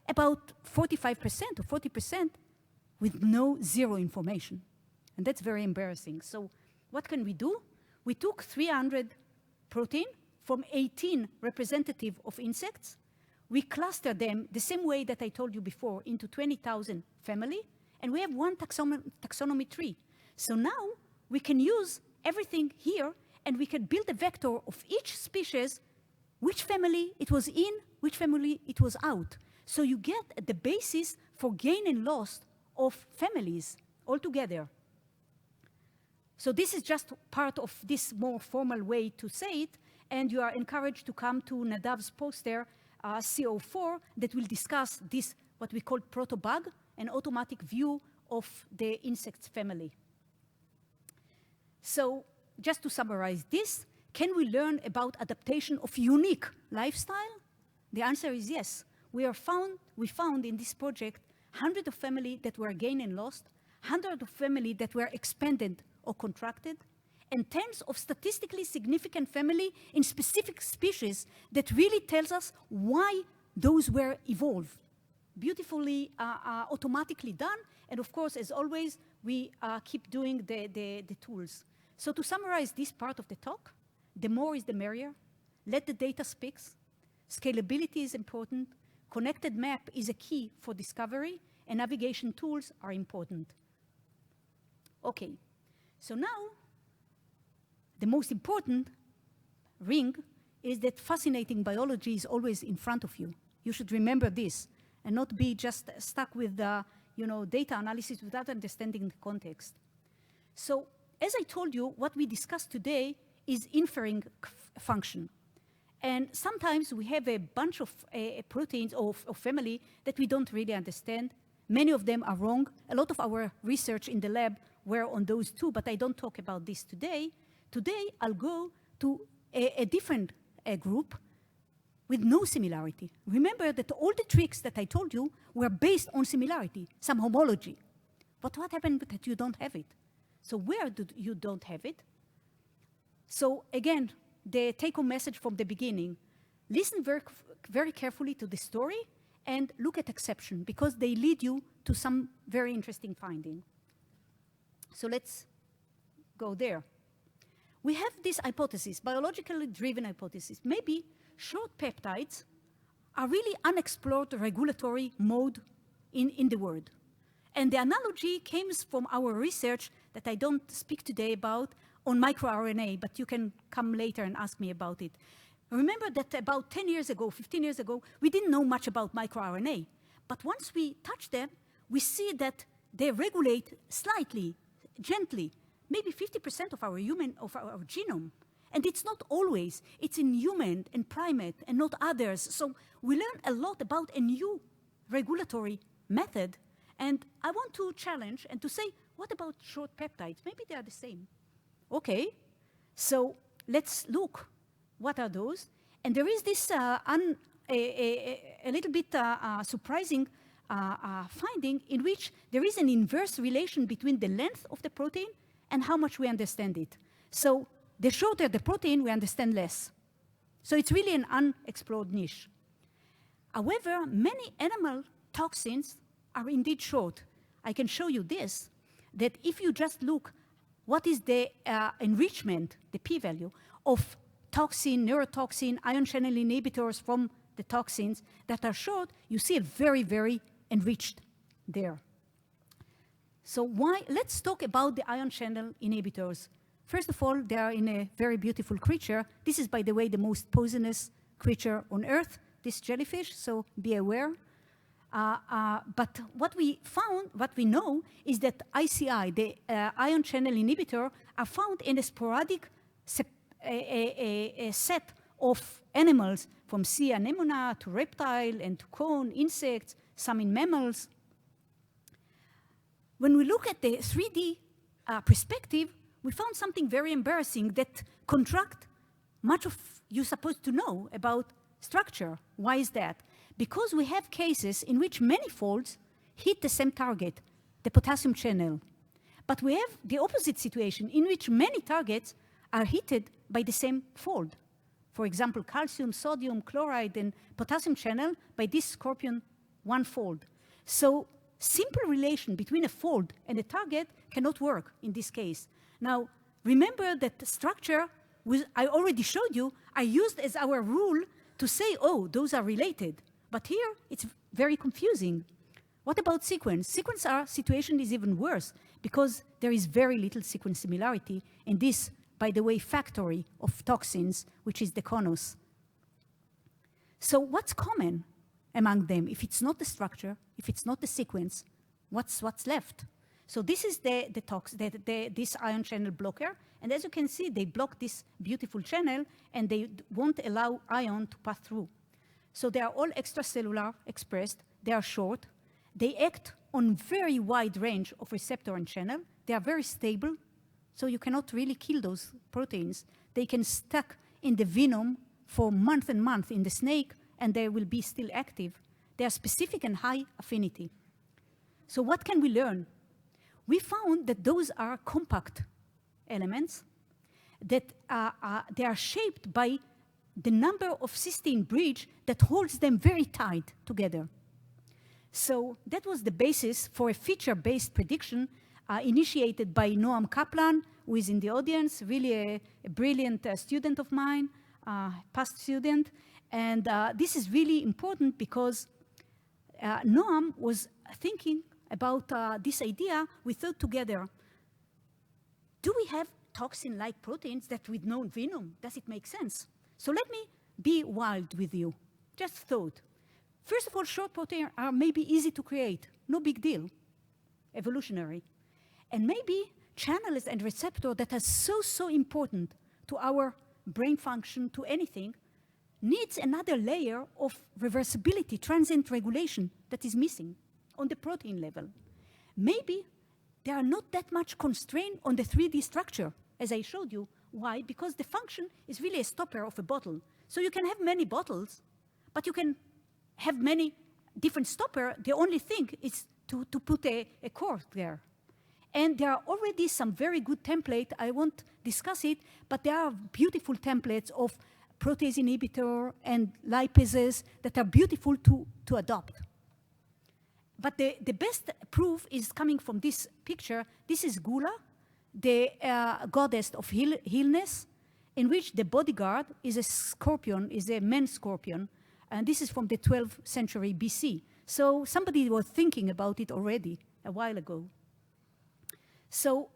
about 45% or 40% with zero information. And that's very embarrassing. So what can we do? We took 300 protein from 18 representative of insects. We cluster them the same way that I told you before into 20,000 family, and we have one taxonomy tree. So now we can use everything here, and we can build a vector of each species, which family it was in, which family it was out. So you get the basis for gain and loss of families altogether. So this is just part of this more formal way to say it, and you are encouraged to come to Nadav's poster, CO4, that will discuss this, what we call protobug, an automatic view of the insects family. So just to summarize this, can we learn about adaptation of unique lifestyle? The answer is yes. We found in this project hundreds of families that were gained and lost, hundreds of families that were expanded or contracted, and tens of statistically significant families in specific species that really tells us why those were evolved. Beautifully, automatically done, and of course, as always, we keep doing the tools. So to summarize this part of the talk, the more is the merrier. Let the data speak. Scalability is important. Connected map is a key for discovery, and navigation tools are important. Okay, so now, the most important ring is that fascinating biology is always in front of you. You should remember this and not be just stuck with data analysis without understanding the context. So as I told you, what we discussed today is inferring function. And sometimes we have a bunch of proteins of family that we don't really understand. Many of them are wrong. A lot of our research in the lab were on those too, but I don't talk about this today. Today, I'll go to a different group with no similarity. Remember that all the tricks that I told you were based on similarity, some homology. But what happened that you don't have it? So where do you don't have it? So again, the take-home message from the beginning, listen very carefully to the story and look at exception, because they lead you to some very interesting finding. So let's go there. We have this hypothesis, biologically driven hypothesis. Maybe short peptides are really unexplored regulatory mode in the world. And the analogy comes from our research that I don't speak today about on microRNA, but you can come later and ask me about it. Remember that about 10 years ago, 15 years ago, we didn't know much about microRNA. But once we touch them, we see that they regulate slightly, gently, maybe 50% of our genome. And it's not always. It's in human and primate and not others. So we learn a lot about a new regulatory method. And I want to challenge and to say, what about short peptides? Maybe they are the same. Okay, so let's look. What are those? And there is this a little bit surprising finding in which there is an inverse relation between the length of the protein and how much we understand it. So the shorter the protein, we understand less. So it's really an unexplored niche. However, many animal toxins are indeed short. I can show you this, that if you just look what is the enrichment, the p-value, of toxin, neurotoxin, ion channel inhibitors from the toxins that are short, you see a very, very enriched there. So let's talk about the ion channel inhibitors. First of all, they are in a very beautiful creature. This is, by the way, the most poisonous creature on Earth, this jellyfish, so be aware. But what we found, what we know, is that ICI, the ion channel inhibitor, are found in a sporadic a set of animals, from sea anemone to reptile and to cone, insects, some in mammals. When we look at the 3D perspective, we found something very embarrassing that contract much of you're supposed to know about structure. Why is that? Because we have cases in which many folds hit the same target, the potassium channel. But we have the opposite situation in which many targets are hit by the same fold. For example, calcium, sodium, chloride, and potassium channel by this scorpion one fold. So simple relation between a fold and a target cannot work in this case. Now, remember that the structure, I already showed you, are used as our rule to say, oh, those are related. But here, it's very confusing. What about sequence? Sequence situation is even worse because there is very little sequence similarity in this, by the way, factory of toxins, which is the conus. So what's common among them? If it's not the structure, if it's not the sequence, what's left? So this is this ion channel blocker. And as you can see, they block this beautiful channel, and they won't allow ion to pass through. So they are all extracellular expressed. They are short. They act on very wide range of receptor and channel. They are very stable, so you cannot really kill those proteins. They can stuck in the venom for months and months in the snake, and they will be still active. They are specific and high affinity. So what can we learn? We found that those are compact elements, that they are shaped by the number of cysteine bridge that holds them very tight together. So that was the basis for a feature-based prediction initiated by Noam Kaplan, who is in the audience, really a brilliant student of mine, past student. And this is really important because Noam was thinking about this idea. We thought together, do we have toxin-like proteins that with no venom? Does it make sense? So let me be wild with you. Just thought. First of all, short proteins are maybe easy to create. No big deal. Evolutionary. And maybe channels and receptors that are so important to our brain function, to anything, needs another layer of reversibility, transient regulation that is missing on the protein level. Maybe they are not that much constrained on the 3D structure, as I showed you. Why? Because the function is really a stopper of a bottle. So you can have many bottles, but you can have many different stoppers. The only thing is to put a cork there. And there are already some very good templates. I won't discuss it, but there are beautiful templates of protease inhibitor and lipases that are beautiful to adopt. But the best proof is coming from this picture. This is Gula, the goddess of healness, in which the bodyguard is a scorpion, is a man scorpion. And this is from the 12th century BC. So somebody was thinking about it already a while ago. So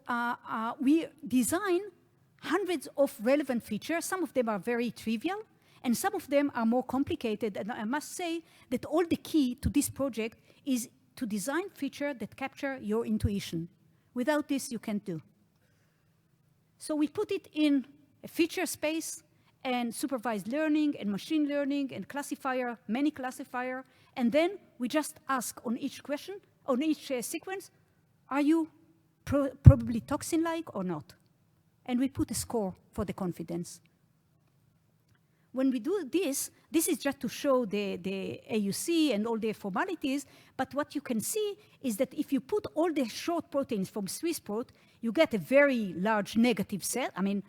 we design hundreds of relevant features. Some of them are very trivial, and some of them are more complicated. And I must say that all the key to this project is to design features that capture your intuition. Without this, you can't do. So we put it in a feature space, and supervised learning, and machine learning, and classifier, many classifier, and then we just ask on each question, on each sequence, are you probably toxin-like or not? And we put a score for the confidence. When we do this, this is just to show the AUC and all the formalities, but what you can see is that if you put all the short proteins from Swiss prot, you get a very large negative set. I mean,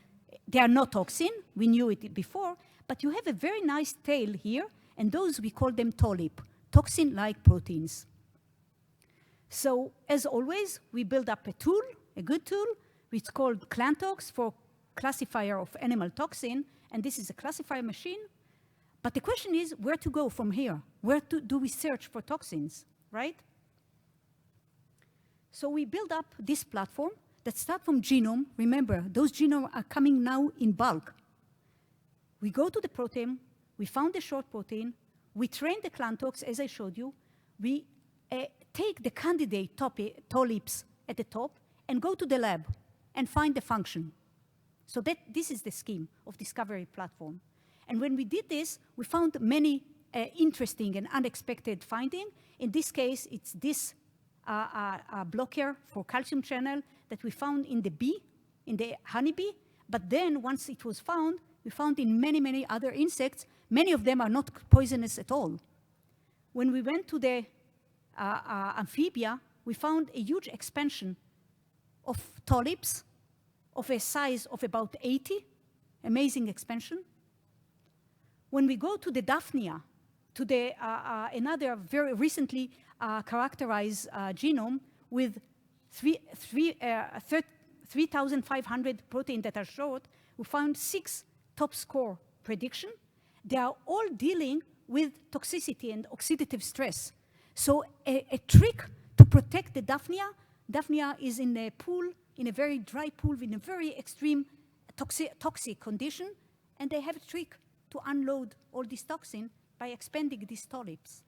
they are not toxin, we knew it before, but you have a very nice tail here, and those we call them TOLIP, toxin-like proteins. So, as always, we build up a tool, a good tool, which is called ClanTox for classifier of animal toxin, and this is a classifier machine. But the question is where to go from here? Where do we search for toxins, right? So we build up this platform that starts from genome. Remember, those genomes are coming now in bulk. We go to the protein, we found the short protein, we train the ClanTox, as I showed you, we take the candidate TOLIPs at the top and go to the lab and find the function. So this is the scheme of discovery platform. And when we did this, we found many interesting and unexpected findings. In this case, it's this blocker for calcium channel that we found in the bee, in the honeybee. But then once it was found, we found in many, many other insects, many of them are not poisonous at all. When we went to the amphibia, we found a huge expansion of TOLIPs of a size of about 80, amazing expansion. When we go to the Daphnia, to the another very recently characterized genome with 3,500 proteins that are short, we found 6 top score prediction. They are all dealing with toxicity and oxidative stress. So a trick to protect the Daphnia is in a pool, in a very dry pool, in a very extreme toxic condition, and they have a trick to unload all this toxin by expanding these TOLIPs.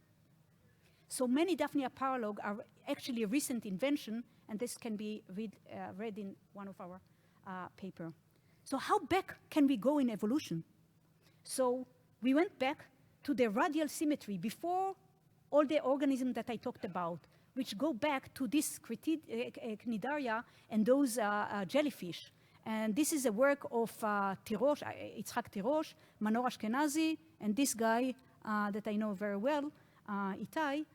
So many Daphnia paralog are actually a recent invention, and this can be read in one of our paper. So how back can we go in evolution? So we went back to the radial symmetry before all the organisms that I talked about, which go back to this cnidaria and those jellyfish. And this is a work of Tirosh, Yitzhak Tirosh, Manor Ashkenazi, and this guy that I know very well, Itai.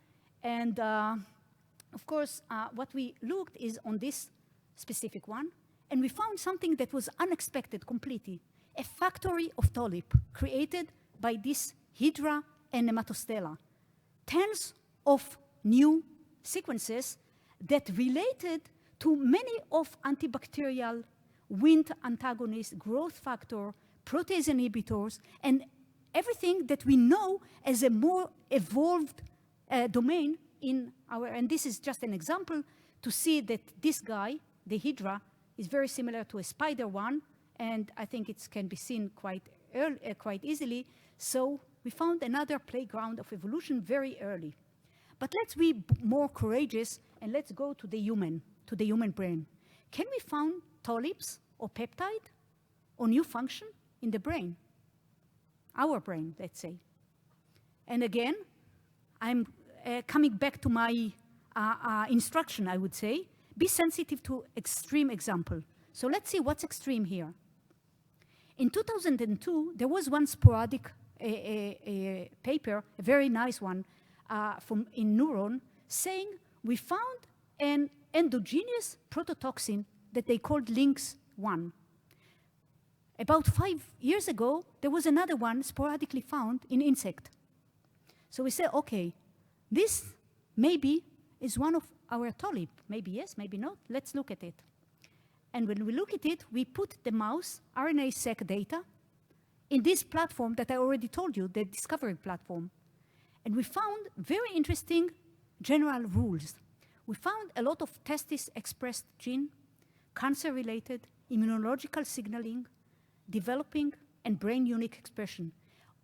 And of course, what we looked is on this specific one, and we found something that was unexpected completely, a factory of TOLIP created by this Hydra and Nematostella. Tens of new sequences that related to many of antibacterial, Wnt antagonists, growth factor, protease inhibitors, and everything that we know as a more evolved domain in our, and this is just an example to see that this guy, the Hydra, is very similar to a spider one, and I think it can be seen quite easily. So we found another playground of evolution very early. But let's be more courageous and let's go to the human brain. Can we find TOLIPs or peptide or new function in the brain? Our brain, let's say. And again, I'm coming back to my instruction, I would say. Be sensitive to extreme example. So let's see what's extreme here. In 2002, there was one sporadic a paper, a very nice one, in Neuron, saying we found an endogenous prototoxin that they called Lynx-1. About 5 years ago, there was another one sporadically found in insect. So we said, okay, this maybe is one of our TOLIP. Maybe yes, maybe not. Let's look at it. And when we look at it, we put the mouse RNA-seq data in this platform that I already told you, the discovery platform. And we found very interesting general rules. We found a lot of testis-expressed gene, cancer-related, immunological signaling, developing, and brain unique expression.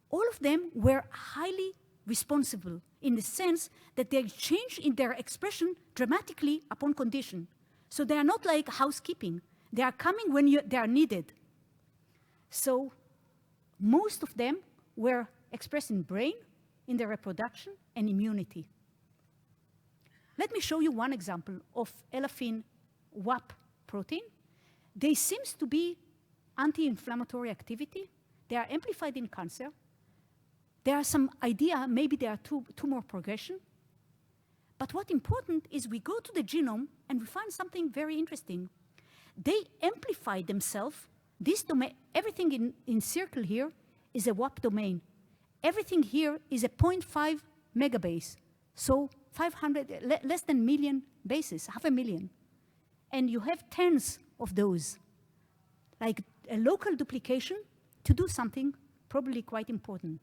All of them were highly responsible in the sense that they change in their expression dramatically upon condition. So they are not like housekeeping. They are coming when they are needed. So most of them were expressed in brain, in the reproduction, and immunity. Let me show you one example of elafin WAP protein. They seem to be anti-inflammatory activity. They are amplified in cancer. There are some idea, maybe there are tumor progression. But what's important is we go to the genome and we find something very interesting. They amplify themselves. This domain, everything in circle here is a WAP domain. Everything here is a 0.5 megabase. So 500, less than million bases, 500,000. And you have tens of those. Like a local duplication to do something probably quite important.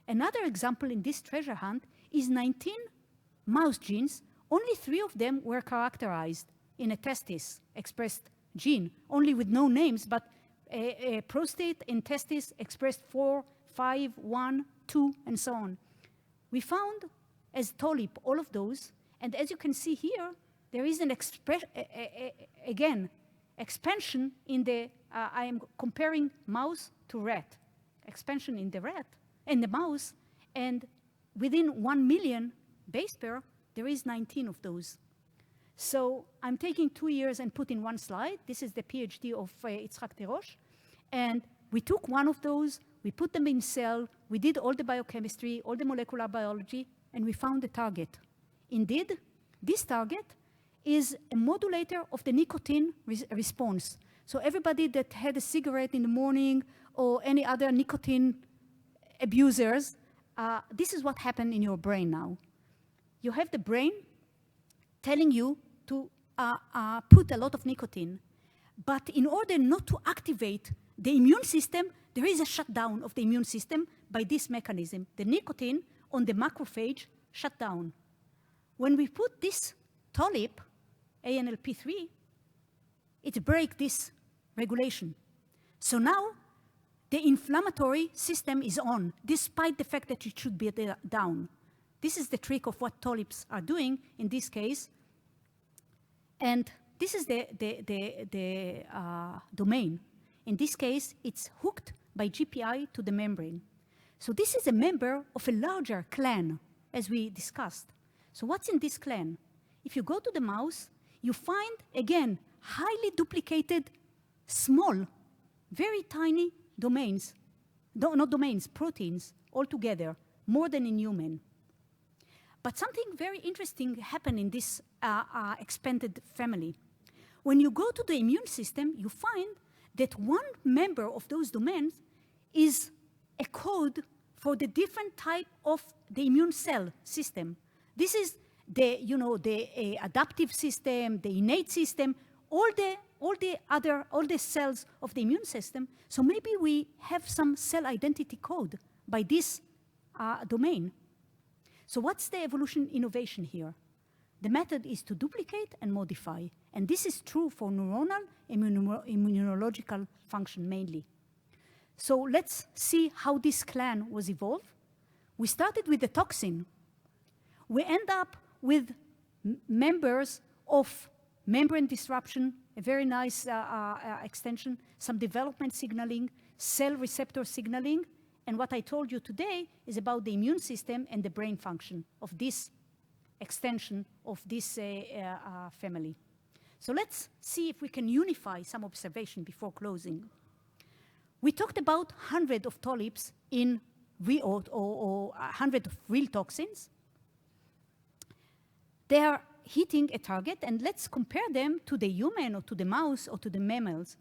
Another example in this treasure hunt is 19 mouse genes. Only 3 of them were characterized in a testis-expressed gene, only with no names, but a prostate and testis expressed 4, 5, 1, 2, and so on. We found as TOLIP all of those, and as you can see here, there is an expansion in the, I am comparing mouse to rat, expansion in the rat and the mouse, and within 1 million base pair, there is 19 of those. So I'm taking 2 years and put in one slide. This is the PhD of Itzhak Terosh, and we took one of those, we put them in cell, we did all the biochemistry, all the molecular biology, and we found the target. Indeed, this target is a modulator of the nicotine response. So everybody that had a cigarette in the morning or any other nicotine abusers, this is what happened in your brain now. You have the brain telling you to put a lot of nicotine, but in order not to activate the immune system, there is a shutdown of the immune system by this mechanism. The nicotine on the macrophage shut down. When we put this TOLIP, ANLP3, it breaks this regulation. So now the inflammatory system is on, despite the fact that it should be down. This is the trick of what TOLIPs are doing in this case. And this is the domain. In this case, it's hooked by GPI to the membrane. So this is a member of a larger clan, as we discussed. So what's in this clan? If you go to the mouse, you find, again, highly duplicated, small, very tiny domains. Not domains, proteins, all together, more than in human. But something very interesting happened in this expanded family. When you go to the immune system, you find that one member of those domains is a code for the different type of the immune cell system. This is the, the adaptive system, the innate system, all the cells of the immune system. So maybe we have some cell identity code by this domain. So what's the evolution innovation here? The method is to duplicate and modify. And this is true for neuronal immunological function mainly. So let's see how this clan was evolved. We started with the toxin. We end up with members of membrane disruption, a very nice extension, some development signaling, cell receptor signaling, and what I told you today is about the immune system and the brain function of this extension of this family. So let's see if we can unify some observation before closing. We talked about 100 of TOLIPs in real, or 100 of real toxins. They are hitting a target, and let's compare them to the human or to the mouse or to the mammals.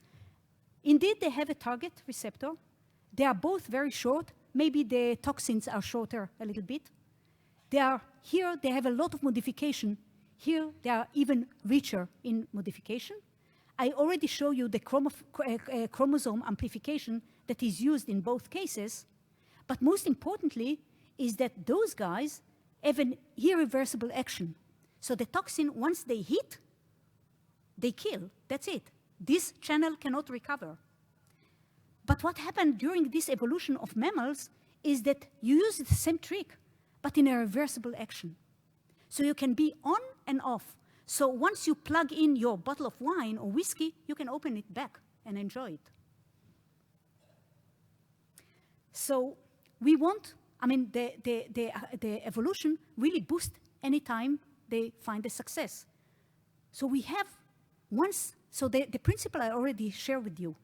Indeed, they have a target receptor. They are both very short. Maybe the toxins are shorter a little bit. Here, they have a lot of modification. Here, they are even richer in modification. I already showed you the chromosome amplification that is used in both cases. But most importantly is that those guys have an irreversible action. So the toxin, once they hit, they kill. That's it. This channel cannot recover. But what happened during this evolution of mammals is that you use the same trick, but in a reversible action. So you can be on and off. So once you plug in your bottle of wine or whiskey, you can open it back and enjoy it. So we want, I mean, the evolution really boosts anytime they find a success. So we have once, so the principle I already shared with you.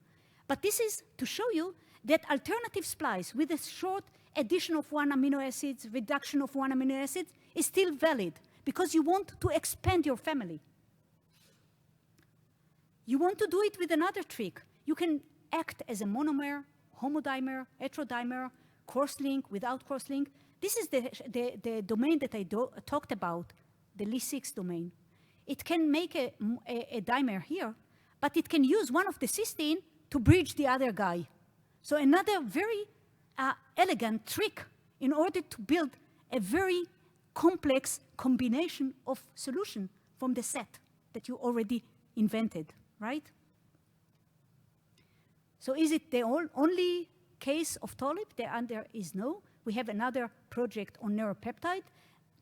But this is to show you that alternative splice with a short addition of one amino acid, reduction of one amino acid, is still valid because you want to expand your family. You want to do it with another trick. You can act as a monomer, homodimer, heterodimer, cross-link, without cross-link. This is the domain that I talked about, the Li6 domain. It can make a dimer here, but it can use one of the cysteine to bridge the other guy. So another very elegant trick in order to build a very complex combination of solution from the set that you already invented, right? So is it the only case of TOLIP? The answer is no. We have another project on neuropeptide.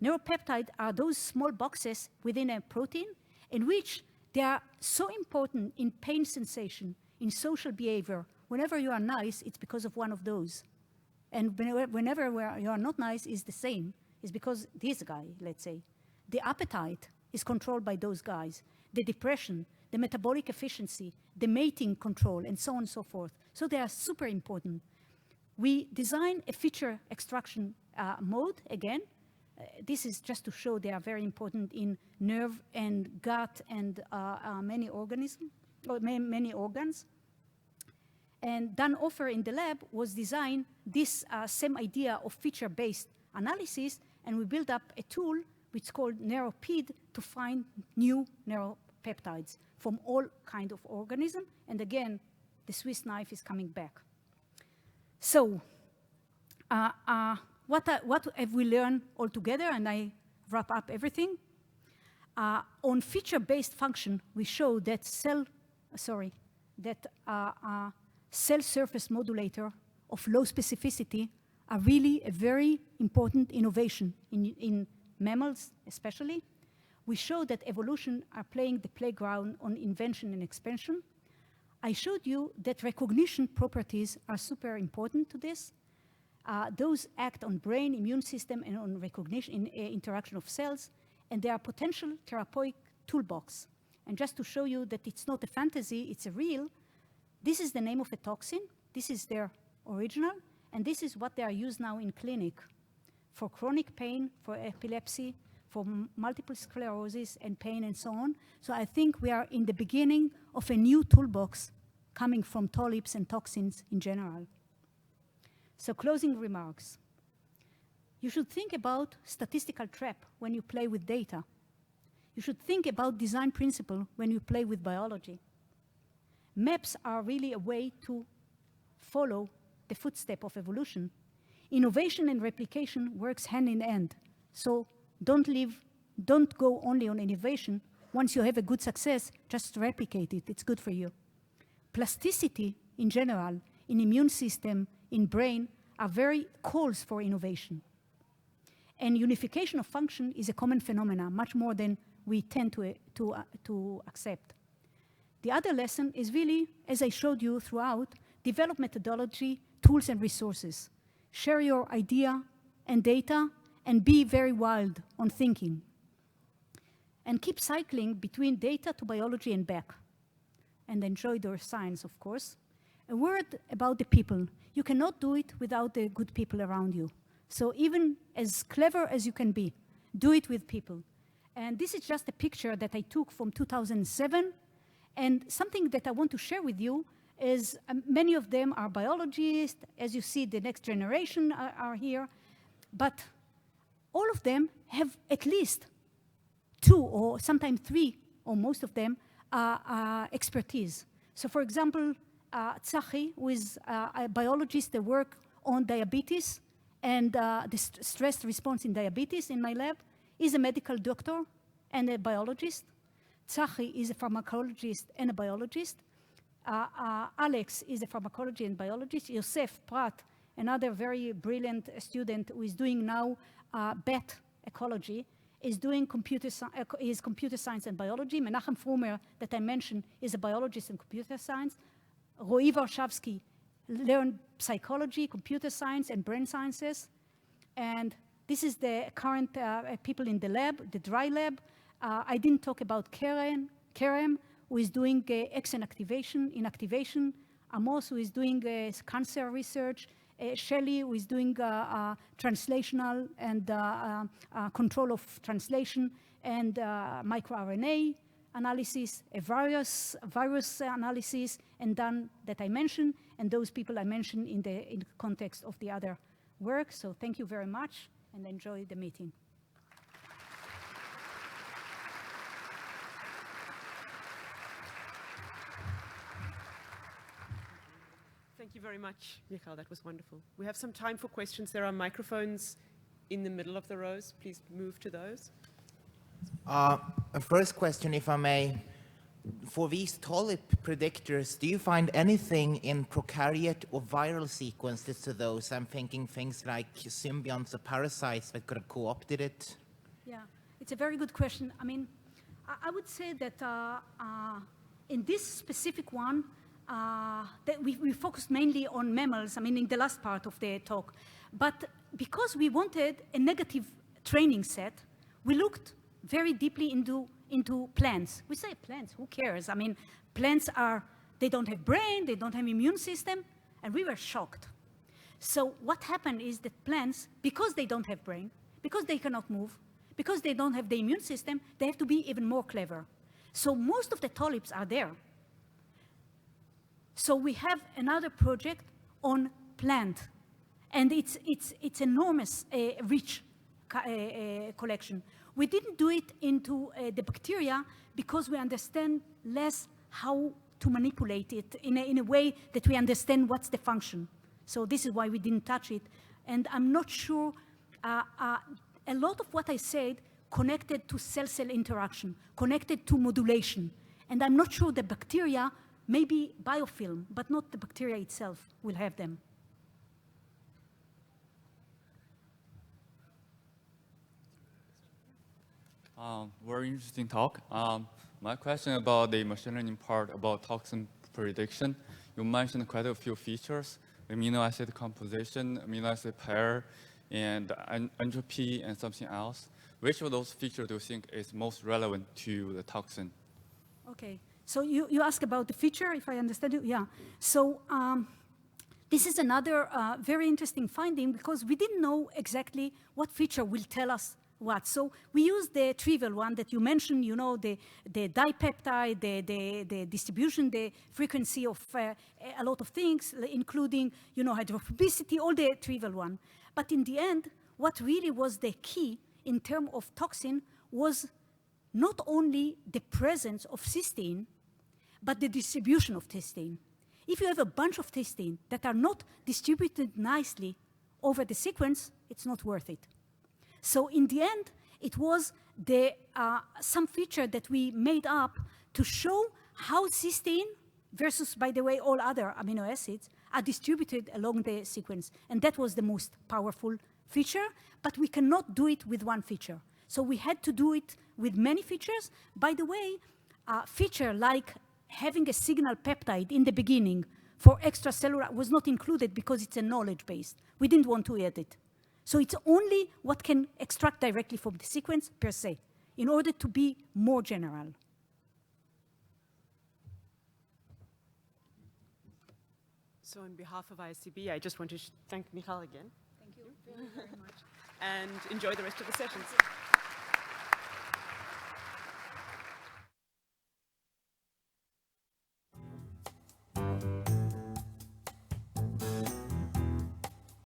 Neuropeptide are those small boxes within a protein in which they are so important in pain sensation, in social behavior. Whenever you are nice, it's because of one of those. And whenever you are not nice, it's the same. It's because this guy, let's say. The appetite is controlled by those guys. The depression, the metabolic efficiency, the mating control, and so on and so forth. So they are super important. We design a feature extraction mode, again. This is just to show they are very important in nerve and gut and many organisms, or many organs. And Dan Offer in the lab was designed this same idea of feature-based analysis, and we built up a tool which is called NeuroPed to find new neuropeptides from all kinds of organisms. And again, the Swiss knife is coming back. So what have we learned altogether? And I wrap up everything. On feature-based function, we show that cell surface modulator of low specificity are really a very important innovation in mammals, especially. We show that evolution are playing the playground on invention and expansion. I showed you that recognition properties are super important to this. Those act on brain, immune system, and on recognition, interaction of cells, and they are potential therapeutic toolbox. And just to show you that it's not a fantasy, it's a real, this is the name of a toxin, this is their original, and this is what they are used now in clinic for chronic pain, for epilepsy, for multiple sclerosis and pain and so on. So I think we are in the beginning of a new toolbox coming from TOLIPs and toxins in general. So closing remarks. You should think about statistical trap when you play with data. You should think about design principle when you play with biology. Maps are really a way to follow the footstep of evolution. Innovation and replication works hand in hand. So don't go only on innovation. Once you have a good success, just replicate it. It's good for you. Plasticity in general, in immune system, in brain, are very calls for innovation. And unification of function is a common phenomenon, much more than we tend to accept. The other lesson is really, as I showed you throughout, develop methodology, tools, and resources. Share your idea and data, and be very wild on thinking. And keep cycling between data to biology and back. And enjoy your science, of course. A word about the people. You cannot do it without the good people around you. So even as clever as you can be, do it with people. And this is just a picture that I took from 2007. And something that I want to share with you, is many of them are biologists. As you see, the next generation are here. But all of them have at least 2 or sometimes 3, or most of them, expertise. So for example, Tzachi, who is a biologist that works on diabetes and the stress response in diabetes in my lab, is a medical doctor and a biologist. Tzachi is a pharmacologist and a biologist. Alex is a pharmacology and biologist. Yosef Prat, another very brilliant student who is doing now bat ecology, is doing computer science and biology. Menachem Frumer, that I mentioned, is a biologist in computer science. Roy Warshavsky learned psychology, computer science, and brain sciences. And this is the current people in the lab, the dry lab. I didn't talk about Kerem, who is doing X inactivation. Amos, who is doing cancer research. Shelley, who is doing translational and control of translation and microRNA analysis, virus analysis, and Dan that I mentioned, and those people I mentioned in the context of the other work. So thank you very much, and enjoy the meeting. Thank you very much, Michal. That was wonderful. We have some time for questions. There are microphones in the middle of the rows. Please move to those. A first question, if I may. For these TOLIP predictors, do you find anything in prokaryote or viral sequences to those? I'm thinking things like symbionts or parasites that could have co-opted it. Yeah, it's a very good question. I mean, I would say that in this specific one, that we focused mainly on mammals, I mean, in the last part of the talk. But because we wanted a negative training set, we looked very deeply into plants. We say plants, who cares? I mean, plants they don't have brain, they don't have immune system, and we were shocked. So what happened is that plants, because they don't have brain, because they cannot move, because they don't have the immune system, they have to be even more clever. So most of the tulips are there. So we have another project on plant, and it's enormous, rich collection. We didn't do it into the bacteria because we understand less how to manipulate it in a way that we understand what's the function. So this is why we didn't touch it. And I'm not sure, a lot of what I said connected to cell-cell interaction, connected to modulation. And I'm not sure the bacteria, maybe biofilm, but not the bacteria itself will have them. Very interesting talk. My question about the machine learning part about toxin prediction. You mentioned quite a few features: amino acid composition, amino acid pair, and entropy, and something else. Which of those features do you think is most relevant to the toxin? Okay, so you ask about the feature, if I understand you? Yeah. So this is another very interesting finding because we didn't know exactly what feature will tell us what. So we used the trivial one that you mentioned, you know, the dipeptide, the distribution, the frequency of a lot of things, including, you know, hydrophobicity, all the trivial one. But in the end, what really was the key in terms of toxin was not only the presence of cysteine, but the distribution of cysteine. If you have a bunch of cysteine that are not distributed nicely over the sequence, it's not worth it. So in the end, it was some feature that we made up to show how cysteine versus, by the way, all other amino acids are distributed along the sequence. And that was the most powerful feature, but we cannot do it with one feature. So we had to do it with many features. By the way, a feature like having a signal peptide in the beginning for extracellular was not included because it's a knowledge-based. We didn't want to add it. So it's only what can extract directly from the sequence per se, in order to be more general. So on behalf of ISCB, I just want to thank Michal again. Thank you very, very much. And enjoy the rest of the sessions.